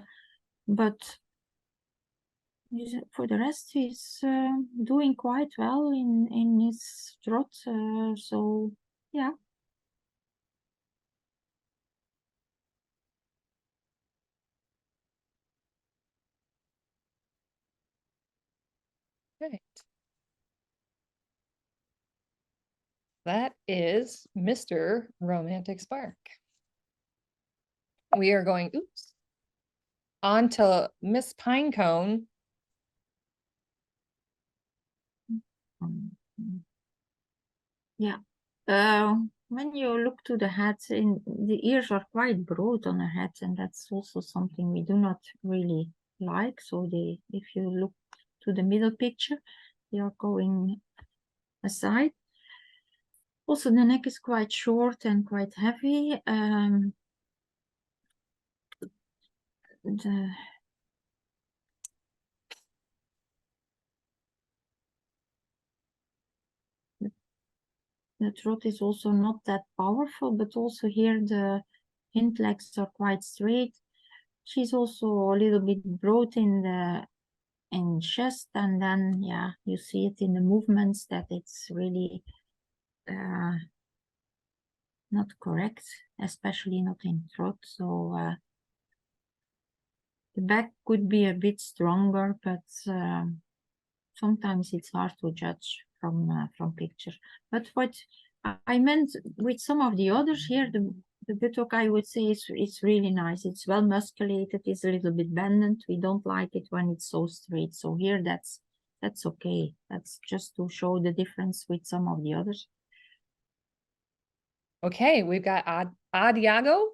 but for the rest, he's doing quite well in his trot. So, yeah. Right. That is Mr. Romantic Spark. We are going, oops, on to Miss Pinecone. Yeah. When you look to the head, the ears are quite broad on the head, and that's also something we do not really like. So if you look to the middle picture, they are going aside. Also, the neck is quite short and quite heavy. The throat is also not that powerful, but also here the hind legs are quite straight. She's also a little bit broad in the chest, and then yeah, you see it in the movements that it's really not correct, especially not in throat. So the back could be a bit stronger, but sometimes it's hard to judge from picture. But what I meant with some of the others here, the buttock, I would say it's really nice. It's well musculated. It's a little bit bendant. We don't like it when it's so straight. So here that's okay. That's just to show the difference with some of the others. Okay, we've got Adagio.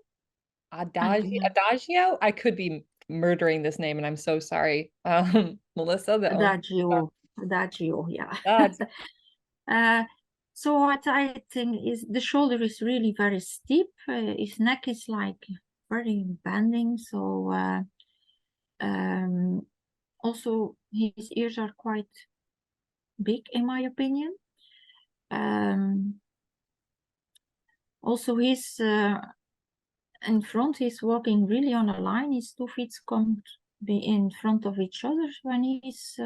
Adagio. I could be murdering this name, and I'm so sorry. Melissa, the owner. Adagio, yeah. God. So what I think is the shoulder is really very steep. His neck is like very bending. So also his ears are quite big, in my opinion. Also he's in front, he's walking really on a line. His 2 feet come be in front of each other when he's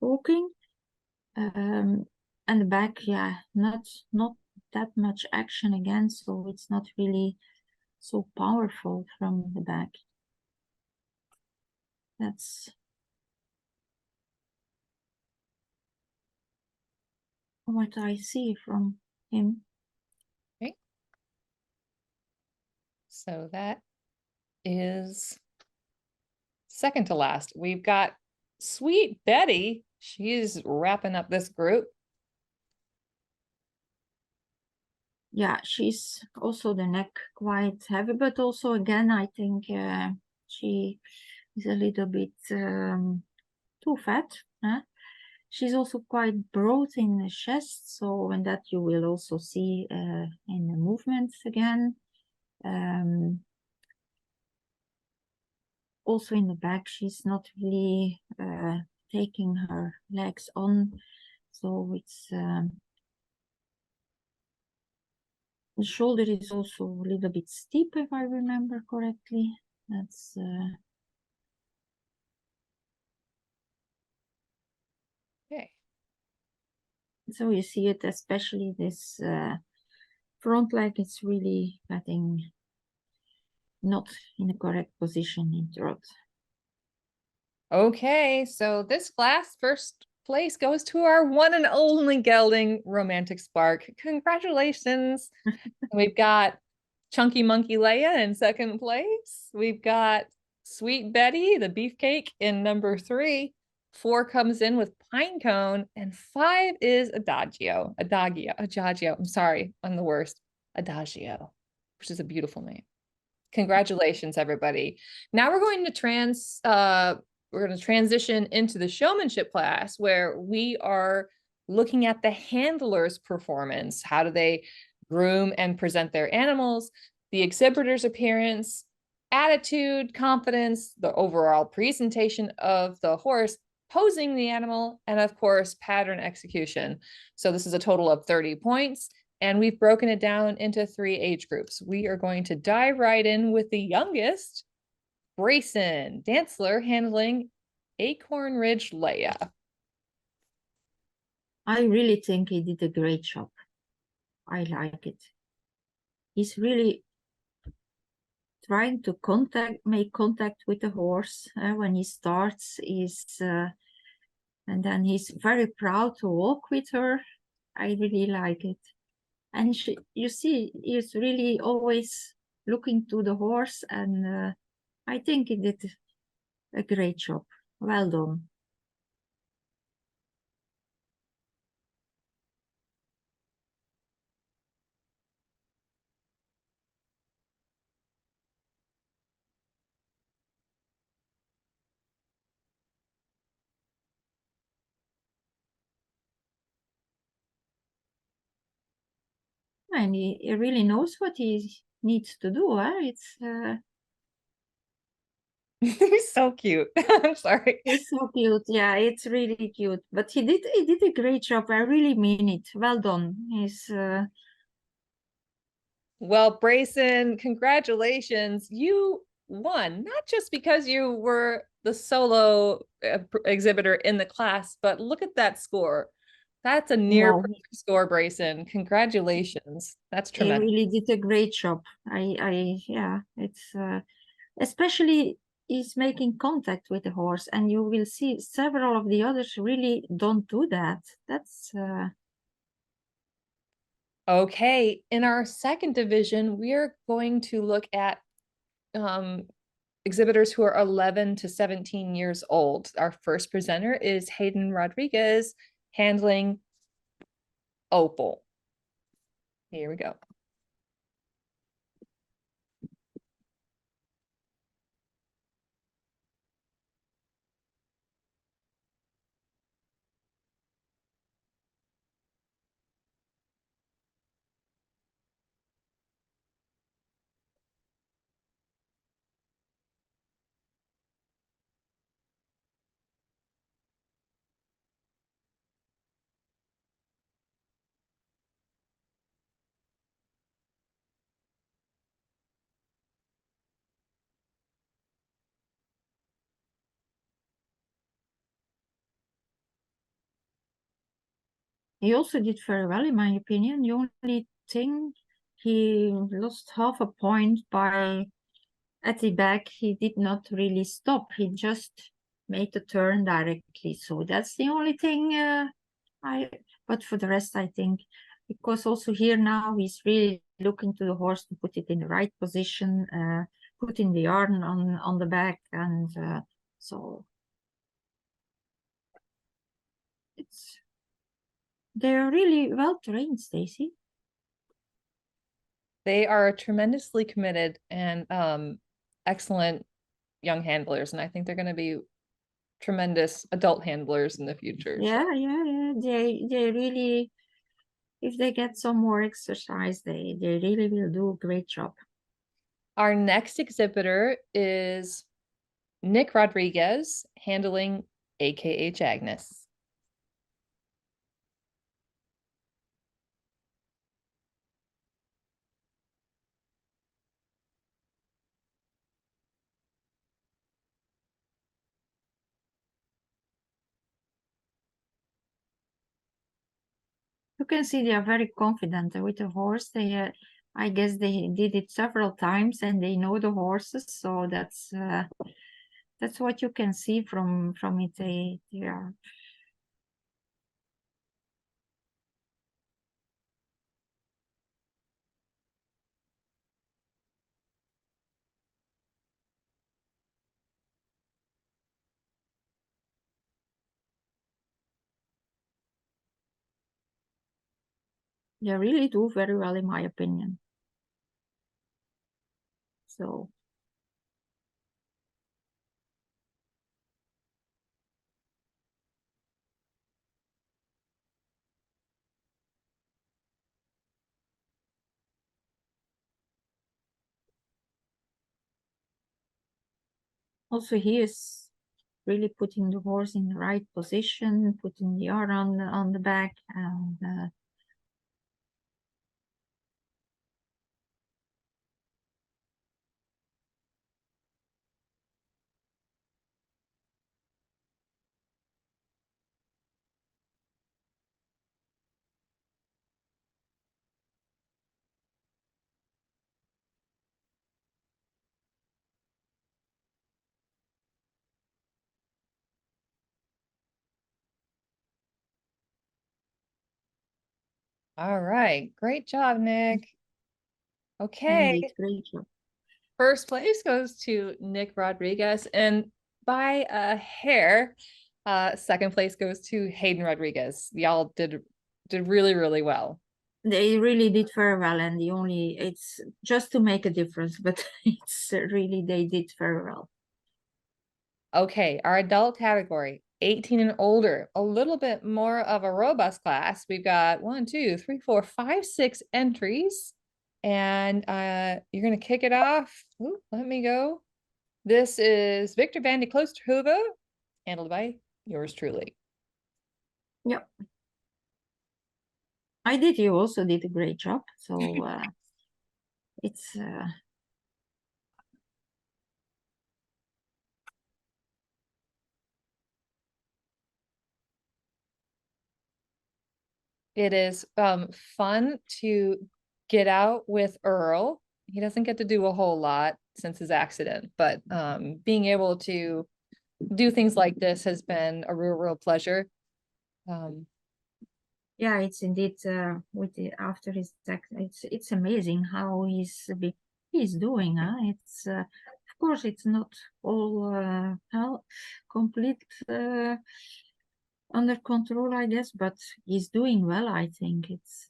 walking. And the back, yeah, not that much action again, so it's not really so powerful from the back. That's what I see from him. Okay. So that is second to last. We've got Sweet Betty. She's wrapping up this group. Yeah, she's also the neck quite heavy, but also again, I think she is a little bit too fat. Huh? She's also quite broad in the chest, so and that you will also see in the movements again. Also in the back, she's not really taking her legs on, so it's the shoulder is also a little bit steep, if I remember correctly. That's Okay. so you see it, especially this front leg is really getting not in the correct position in trot. Okay, so this class first place goes to our one and only gelding, Romantic Spark. Congratulations. We've got Chunky Monkey Leia in second place. We've got Sweet Betty, the beefcake, in number 3. 4 comes in with Pinecone, and 5 is Adagio. I'm sorry, I'm the worst. Adagio, which is a beautiful name. Congratulations, everybody. Now we're going to transition into the showmanship class, where we are looking at the handler's performance. How do they groom and present their animals, the exhibitor's appearance, attitude, confidence, the overall presentation of the horse, posing the animal, and of course, pattern execution. So this is a total of 30 points. And we've broken it down into 3 age groups. We are going to dive right in with the youngest, Brayson Dantzler, handling Acorn Ridge Leia. I really think he did a great job. I like it. He's really trying to make contact with the horse when he starts. And then he's very proud to walk with her. I really like it. And you see, he's really always looking to the horse, and I think he did a great job. Well done. And he really knows what he needs to do. He's so cute. I'm sorry. It's so cute. Yeah, it's really cute. But he did a great job. I really mean it. Well done. Well, Brayson, congratulations. You won, not just because you were the solo exhibitor in the class, but look at that score. That's a near Wow. perfect score, Brayson. Congratulations. That's He tremendous. really did a great job. Yeah, it's especially he's making contact with the horse, and you will see several of the others really don't do that. That's Okay, in our second division, we are going to look at um, exhibitors who are 11 to 17 years old. Our first presenter is Hayden Rodriguez, handling Opal. Here we go. he also did very well, in my opinion. The only thing, he lost half a point by at the back. He did not really stop. He just made the turn directly. So that's the only thing. I But for the rest, I think, because also here now he's really looking to the horse to put it in the right position, putting the yarn on the back, and so they're really well trained, Stacy. They are tremendously committed and excellent young handlers, and I think they're going to be tremendous adult handlers in the future. So Yeah. They really, if they get some more exercise, they really will do a great job. our next exhibitor is Nick Rodriguez, handling AKH Agnes. You can see they are very confident with the horse. I guess they did it several times and they know the horses, so that's what you can see from it. They are they really do very well, in my opinion. So also he is really putting the horse in the right position, putting the yarn on the back, and All right. Great job, Nick. Okay. Indeed, great job. First place goes to Nick Rodriguez, and by a hair, second place goes to Hayden Rodriguez. Y'all did really, really well. They really did very well, and it's just to make a difference, but it's really, they did very well. Okay, our adult category, 18 and older, a little bit more of a robust class. We've got one, two, three, four, five, six entries. And you're gonna kick it off. Ooh, let me go. This is Victor van de Kloosterhoeve, handled by yours truly. Yep. You also did a great job. So it's It is fun to get out with Earl. He doesn't get to do a whole lot since his accident, but being able to do things like this has been a real pleasure. Um, yeah, it's indeed after his it's amazing how he's doing. Huh? It's of course it's not all complete under control, I guess, but he's doing well. I think it's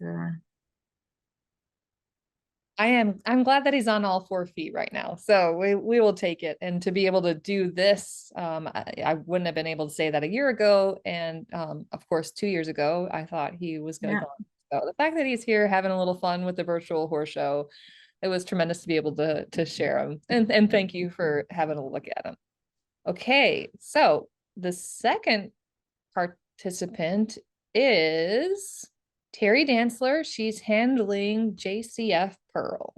I'm glad that he's on all 4 feet right now. So we will take it. And to be able to do this, I wouldn't have been able to say that a year ago. And of course, 2 years ago, I thought he was gonna yeah. go. So the fact that he's here having a little fun with the virtual horse show, it was tremendous to be able to share him. And thank you for having a look at him. Okay, so the second participant is Terry Dantzler. She's handling JCF Pearl.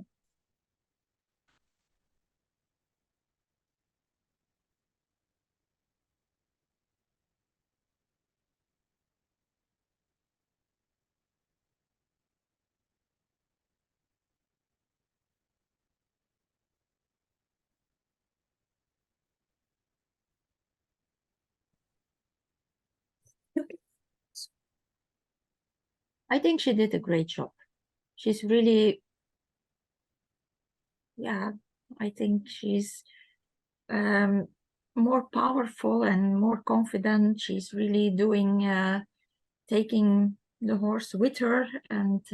I think she did a great job. She's really, yeah, I think she's um, more powerful and more confident. She's really doing, taking the horse with her, and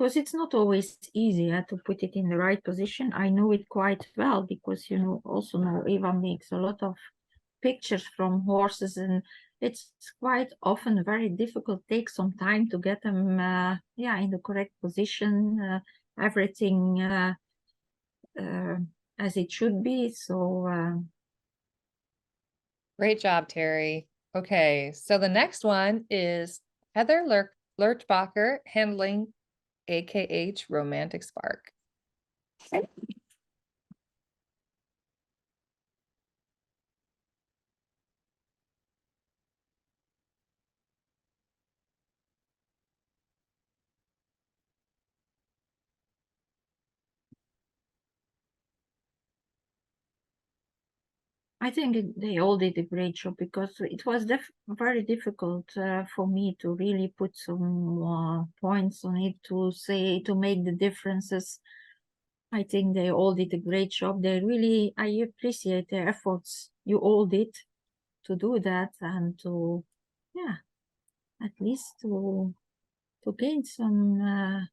because it's not always easy to put it in the right position. I know it quite well because also know Eva makes a lot of pictures from horses, and it's quite often very difficult. Takes some time to get them in the correct position, everything uh, as it should be. So Great job, Terry. Okay, so the next one is Heather Lerchbacher handling AKH Romantic Spark. I think they all did a great job because it was very difficult for me to really put some points on it to make the differences. I think they all did a great job. I appreciate the efforts you all did to do that and yeah, at least to gain some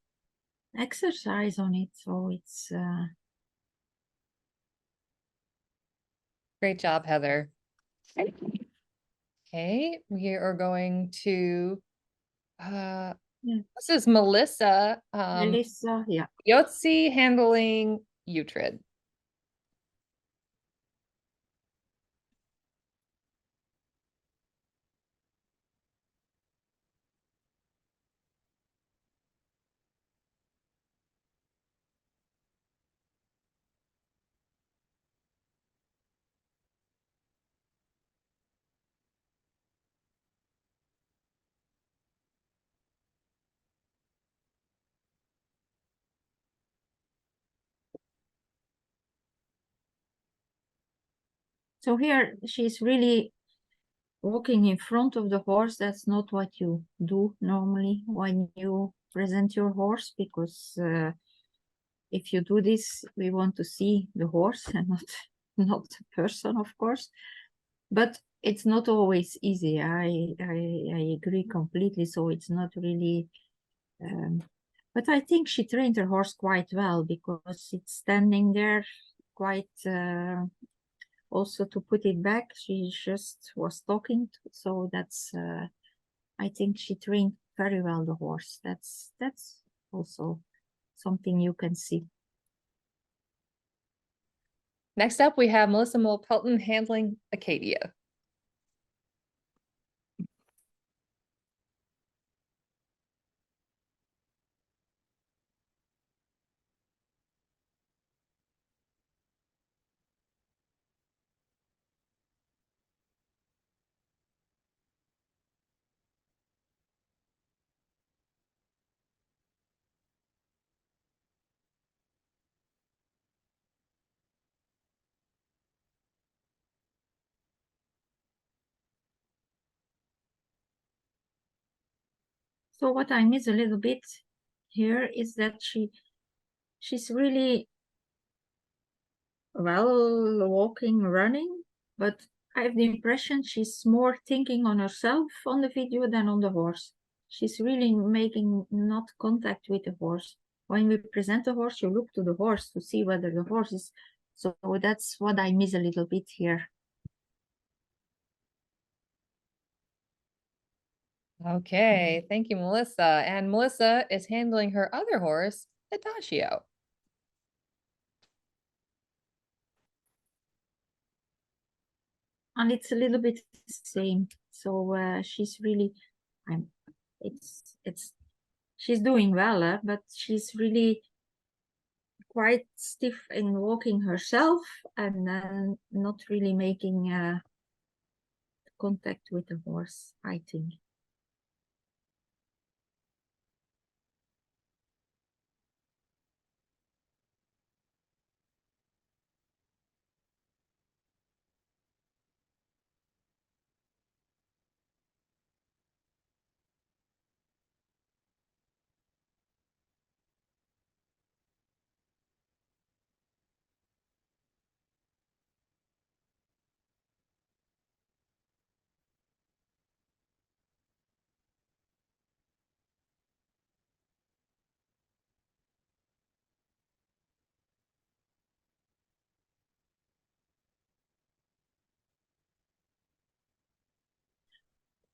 exercise on it. So it's Great job, Heather. Okay, we are going to yeah. this is Melissa Melissa, yeah. Yotzi handling Utrid. So here she's really walking in front of the horse. That's not what you do normally when you present your horse, because if you do this, we want to see the horse and not the person, of course. But it's not always easy. I agree completely. So it's not really. But I think she trained her horse quite well, because it's standing there quite. Also, to put it back, she just was talking. So that's. I think she trained very well the horse. That's also something you can see. Next up, we have Melissa Pelton handling Acadia. So what I miss a little bit here is that she's really well walking, running, but I have the impression she's more thinking on herself on the video than on the horse. She's really making not contact with the horse. When we present the horse, you look to the horse to see whether the horse is. So that's what I miss a little bit here. Okay, thank you, Melissa. And Melissa is handling her other horse, Adagio. And it's a little bit the same. So she's really, I'm, it's, she's doing well, but she's really quite stiff in walking herself, and not really making contact with the horse, I think.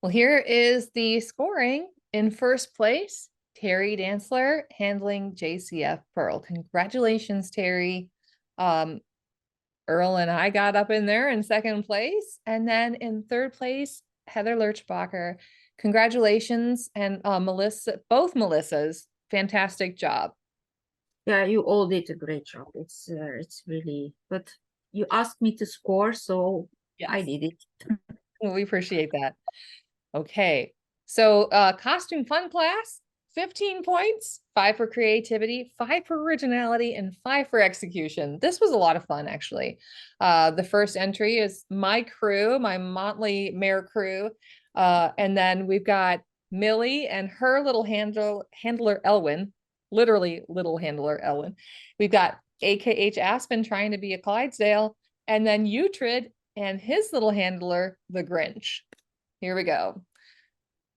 Well, here is the scoring. In first place, Terry Dantzler handling JCF Pearl. Congratulations, Terry. Earl and I got up in there in second place. And then in third place, Heather Lurchbacher. Congratulations. And Melissa, both Melissas, fantastic job. Yeah, you all did a great job. It's really, but you asked me to score, so I Yes, did it. we appreciate that. Okay, so costume fun class, 15 points, 5 for creativity, 5 for originality, and 5 for execution. This was a lot of fun, actually. The first entry is my crew, my Motley Mare crew. And then we've got Millie and her little handler Elwin, literally little handler Elwin. We've got AKH Aspen trying to be a Clydesdale, and then Uhtred and his little handler, the Grinch. Here we go.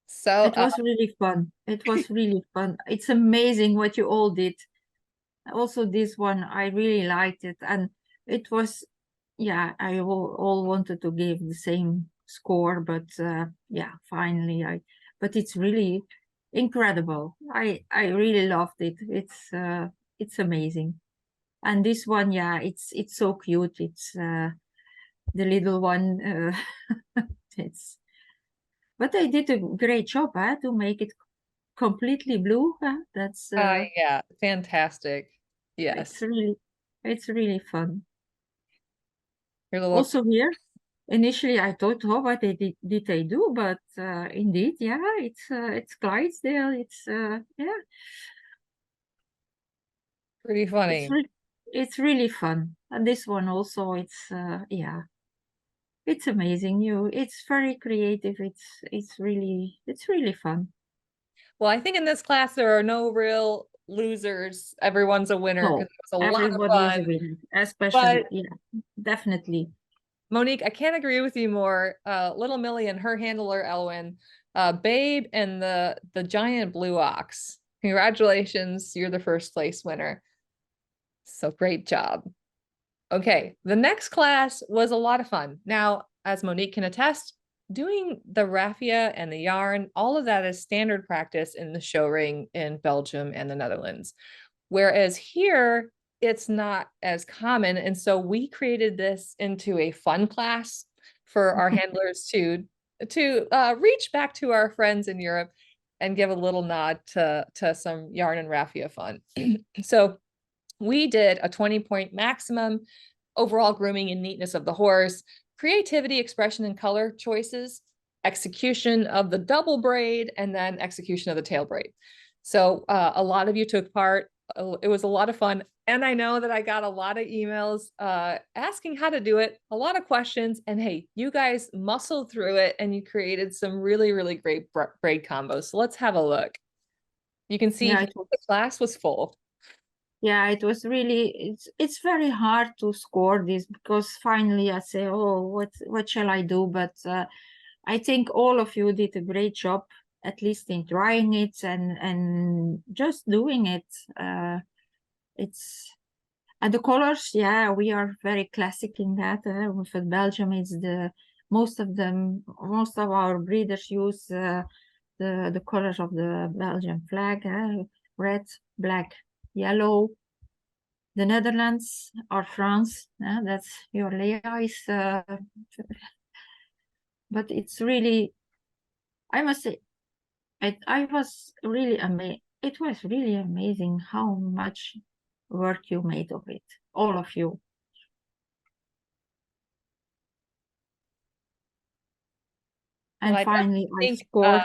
So It was really fun. It was really fun. It's amazing what you all did. Also, this one, I really liked it. And it was, yeah, I all wanted to give the same score, but yeah, finally, but it's really incredible. I really loved it. It's amazing. And this one, yeah, it's so cute. It's the little one. It's, but they did a great job, to make it completely blue. That's yeah, fantastic. it's Yes. really it's really fun. Your little Also here, initially I thought, oh, what did they do? But indeed, yeah, it's Clydesdale. It's yeah, pretty it's funny. re it's really fun. And this one also, it's yeah. it's amazing. It's very creative. It's really fun. Well, I think in this class there are no real losers. Everyone's a winner because No, it was a lot of everybody is a fun. winner, especially, But yeah, definitely. Monique, I can't agree with you more. Little Millie and her handler Elwin, Babe and the giant blue ox. Congratulations, you're the first place winner. So great job. Okay, the next class was a lot of fun. Now, as Monique can attest, doing the raffia and the yarn, all of that is standard practice in the show ring in Belgium and the Netherlands. Whereas here, it's not as common. And so we created this into a fun class for our handlers to reach back to our friends in Europe and give a little nod to some yarn and raffia fun. So we did a 20-point maximum, overall grooming and neatness of the horse, creativity, expression, and color choices, execution of the double braid, and then execution of the tail braid. So a lot of you took part. It was a lot of fun. And I know that I got a lot of emails asking how to do it, a lot of questions. And hey, you guys muscled through it and you created some really, really great braid combos. So let's have a look. You can see Yeah, here the class was full. yeah, it was really, it's very hard to score this because finally I say, oh, what shall I do? But I think all of you did a great job, at least in trying it and just doing it. It's And the colors, yeah, we are very classic in that. With Belgium, it's most of our breeders use the colors of the Belgian flag, red, black, yellow. The Netherlands or France, that's your Leah is, but it's really, I must say, I was really amazed. It was really amazing how much work you made of it, all of you. Well, And I definitely finally, I think, scored.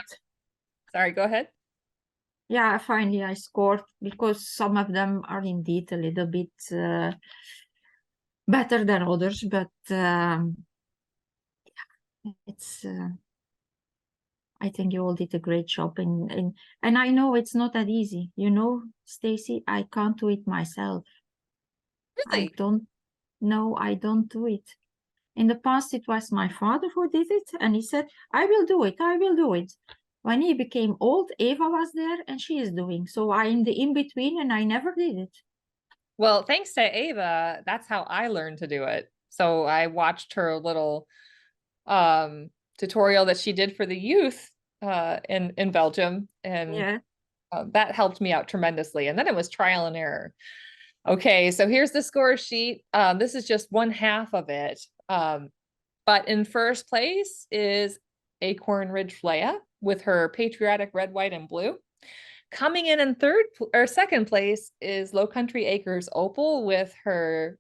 sorry, go ahead. Yeah, finally, I scored because some of them are indeed a little bit better than others, but it's. I think you all did a great job, and I know it's not that easy. You know, Stacy, I can't do it myself. I Really? don't. No, I don't do it. In the past, it was my father who did it, and he said, I will do it, I will do it. When he became old, Eva was there, and she is doing. So I'm the in-between, and I never did it. Well, thanks to Ava, that's how I learned to do it. So I watched her little tutorial that she did for the youth in Belgium, and Yeah. that helped me out tremendously. And then it was trial and error. Okay, so here's the score sheet. This is just one half of it. But in first place is Acorn Ridge Flea with her patriotic red, white, and blue. Coming in third or second place is Low Country Acres Opal with her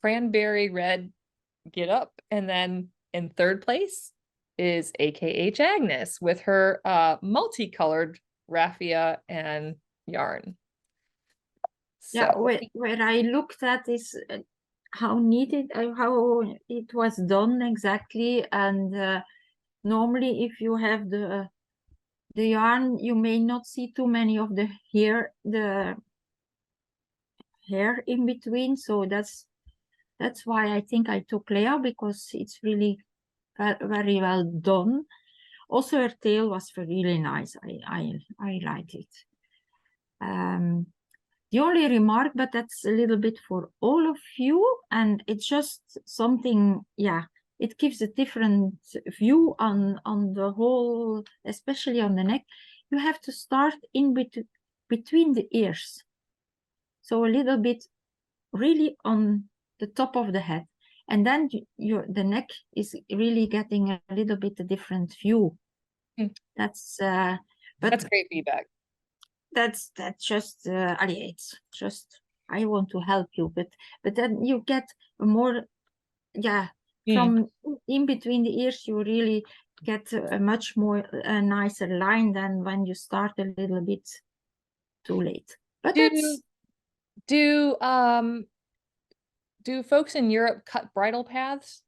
cranberry red get up. And then in third place is AKH Agnes with her multicolored raffia and yarn. Yeah, So where I looked at is how needed, how it was done exactly. And normally, if you have the yarn, you may not see too many of the hair in between. So that's why I think I took Leah, because it's really very well done. Also, her tail was really nice. I liked it. The only remark, but that's a little bit for all of you, and it's just something, yeah, it gives a different view on the whole, especially on the neck. You have to start in between the ears. So a little bit really on the top of the head. And then the neck is really getting a little bit a different view. That's but that's great feedback. that's just it's just I want to help you, but then you get a more, yeah, Mm. from in between the ears you really get a much more nicer line than when you start a little bit too late. But Do do um do folks in Europe cut bridle paths?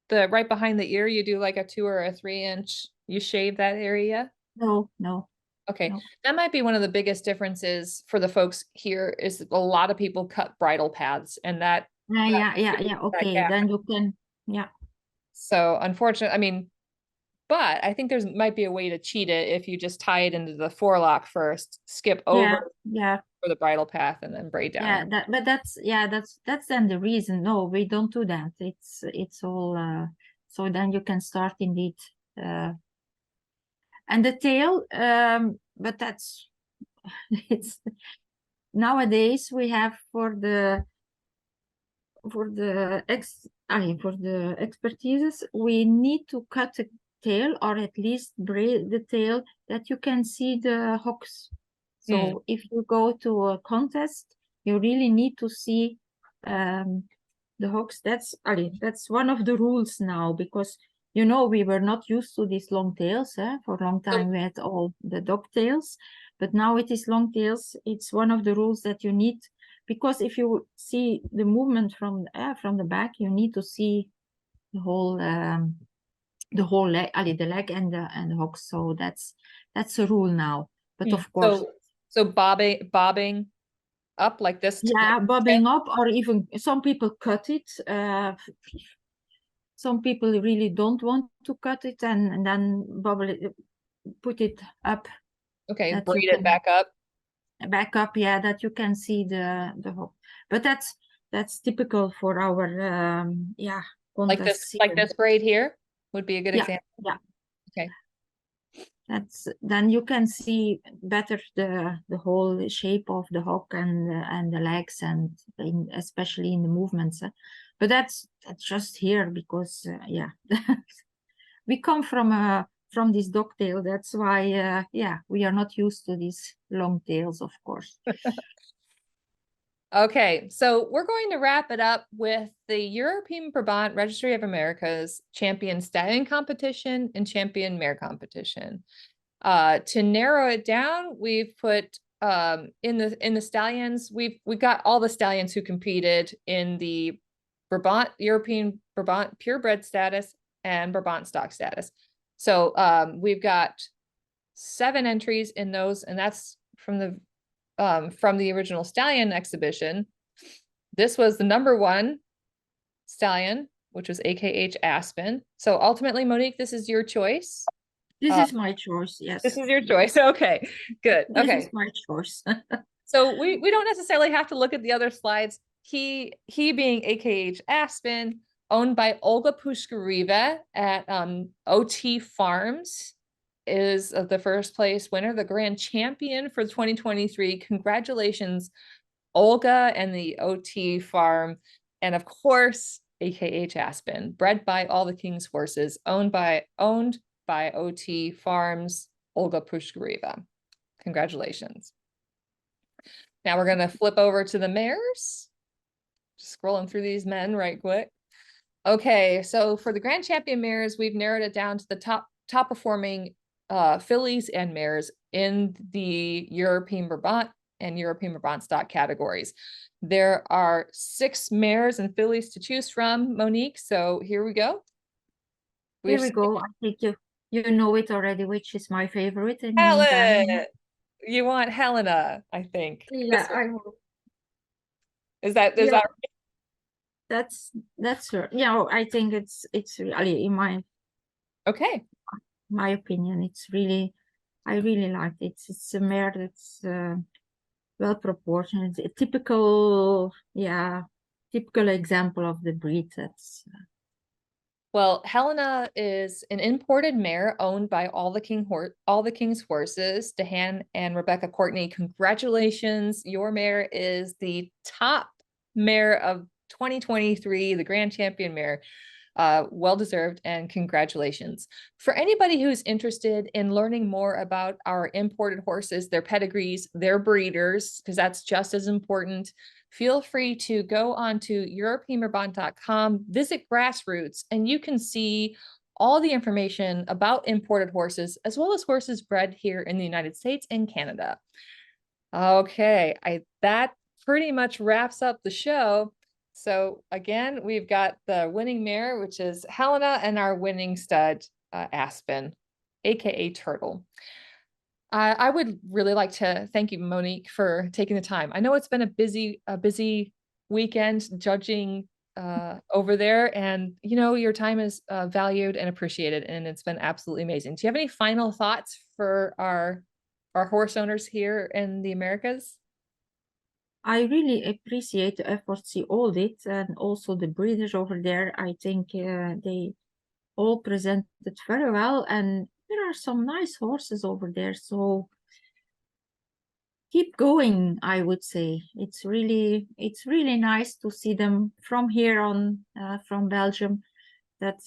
the right behind the ear, you do like a 2 or a 3 inch, you shave that area? No, no, Okay, no. that might be one of the biggest differences for the folks here is a lot of people cut bridle paths and Yeah. that Okay, gap. then you can. Yeah, So unfortunately, I mean, but I think there's might be a way to cheat it if you just tie it into the forelock first, skip over yeah. for the bridle path and then braid down. Yeah, but that's then the reason. No, we don't do that. It's all so then you can start indeed. Uh, and the tail, but that's it's nowadays we have for the expertises, we need to cut the tail or at least braid the tail that you can see the hocks. Hmm. So if you go to a contest, you really need to see the hocks. That's one of the rules now because we were not used to these long tails. For a long So, time we had all the dog tails, but now it is long tails. It's one of the rules that you need because if you see the movement from the back, you need to see the whole leg, the leg and the hocks. So that's a rule now. But of course, so bobbing up like this, like yeah, this. bobbing up or even some people cut it. Some people really don't want to cut it and then bubble it, put it up Okay, that you braid it can back up back up, yeah, that you can see the hook. But that's typical for our contests like here. this braid here would be a good Yeah, example. yeah. Okay. That's then you can see better the whole shape of the hook and the legs and especially in the movements. But that's just here because we come from this dog tail. That's why we are not used to these long tails, of course. Okay, so we're going to wrap it up with the European Brabant Registry of America's Champion Stallion Competition and Champion Mare Competition. To narrow it down, we've put in the stallions, we got all the stallions who competed in the Brabant, European Brabant purebred status and Brabant stock status. So we've got 7 entries in those, and that's from the original stallion exhibition. This was the #1 stallion, which was AKH Aspen. So ultimately, Monique, this is your choice. This Uh, is my choice. this Yes, is your choice. Okay, good. this is Okay. my choice. So we don't necessarily have to look at the other slides. He being AKH Aspen, owned by Olga Pushkareva at OT Farms, is the first place winner, the grand champion for 2023. Congratulations, Olga and the OT farm. And of course, AKH Aspen, bred by all the king's horses, owned by OT Farms, Olga Pushkareva. Congratulations. Now we're going to flip over to the mares. Scrolling through these men right quick. Okay, so for the grand champion mares, we've narrowed it down to the top performing fillies and mares in the European Brabant and European Brabant stock categories. There are 6 mares and fillies to choose from, Monique. So here we go. Here we go. I think you know it already, which is my favorite in the meantime. Helen. You want Helena, I think. Yeah, I will. Is Yeah, that that's her. Yeah, I think it's really in okay? my opinion, it's really I really like it. It's a mare that's well proportioned. It's a typical example of the breed. That's Well, Helena is an imported mare owned by all the king's horses. Dehan and Rebecca Courtney, congratulations! Your mare is the top mare of 2023, the grand champion mare. Well deserved, and congratulations. For anybody who's interested in learning more about our imported horses, their pedigrees, their breeders, because that's just as important, feel free to go on to europeanbrabant.com, visit Grassroots, and you can see all the information about imported horses, as well as horses bred here in the United States and Canada. Okay, that pretty much wraps up the show. So again, we've got the winning mare, which is Helena, and our winning stud, Aspen, aka Turtle. I would really like to thank you, Monique, for taking the time. I know it's been a busy weekend judging over there, and your time is valued and appreciated, and it's been absolutely amazing. Do you have any final thoughts for our horse owners here in the Americas? I really appreciate the efforts you all did, and also the breeders over there. I think they all presented very well, and there are some nice horses over there. So keep going, I would say. It's really nice to see them from here on, from Belgium. That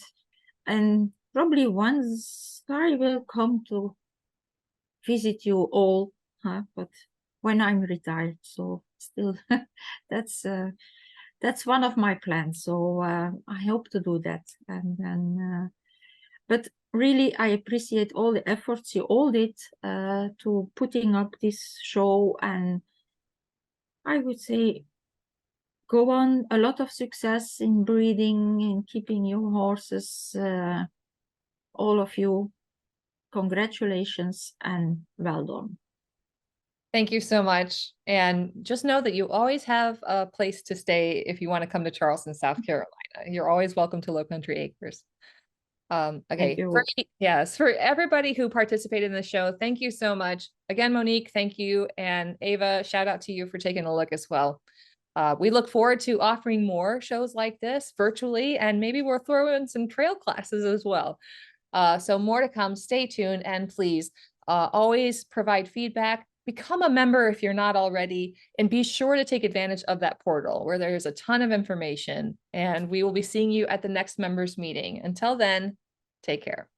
and probably once I will come to visit you all, huh? But when I'm retired, so still that's uh, that's one of my plans. So I hope to do that. And then, but really, I appreciate all the efforts you all did to putting up this show, and I would say go on a lot of success in breeding and keeping your horses. All of you, congratulations and well done. Thank you so much. And just know that you always have a place to stay if you want to come to Charleston, South Carolina. You're always welcome to Low Country Acres. Thank Okay. you. Yes, for everybody who participated in the show, thank you so much. Again, Monique, thank you. And Ava, shout out to you for taking a look as well. We look forward to offering more shows like this virtually, and maybe we'll throw in some trail classes as well. So more to come. Stay tuned, and please always provide feedback. Become a member if you're not already, and be sure to take advantage of that portal where there's a ton of information. And we will be seeing you at the next members meeting. Until then, take care.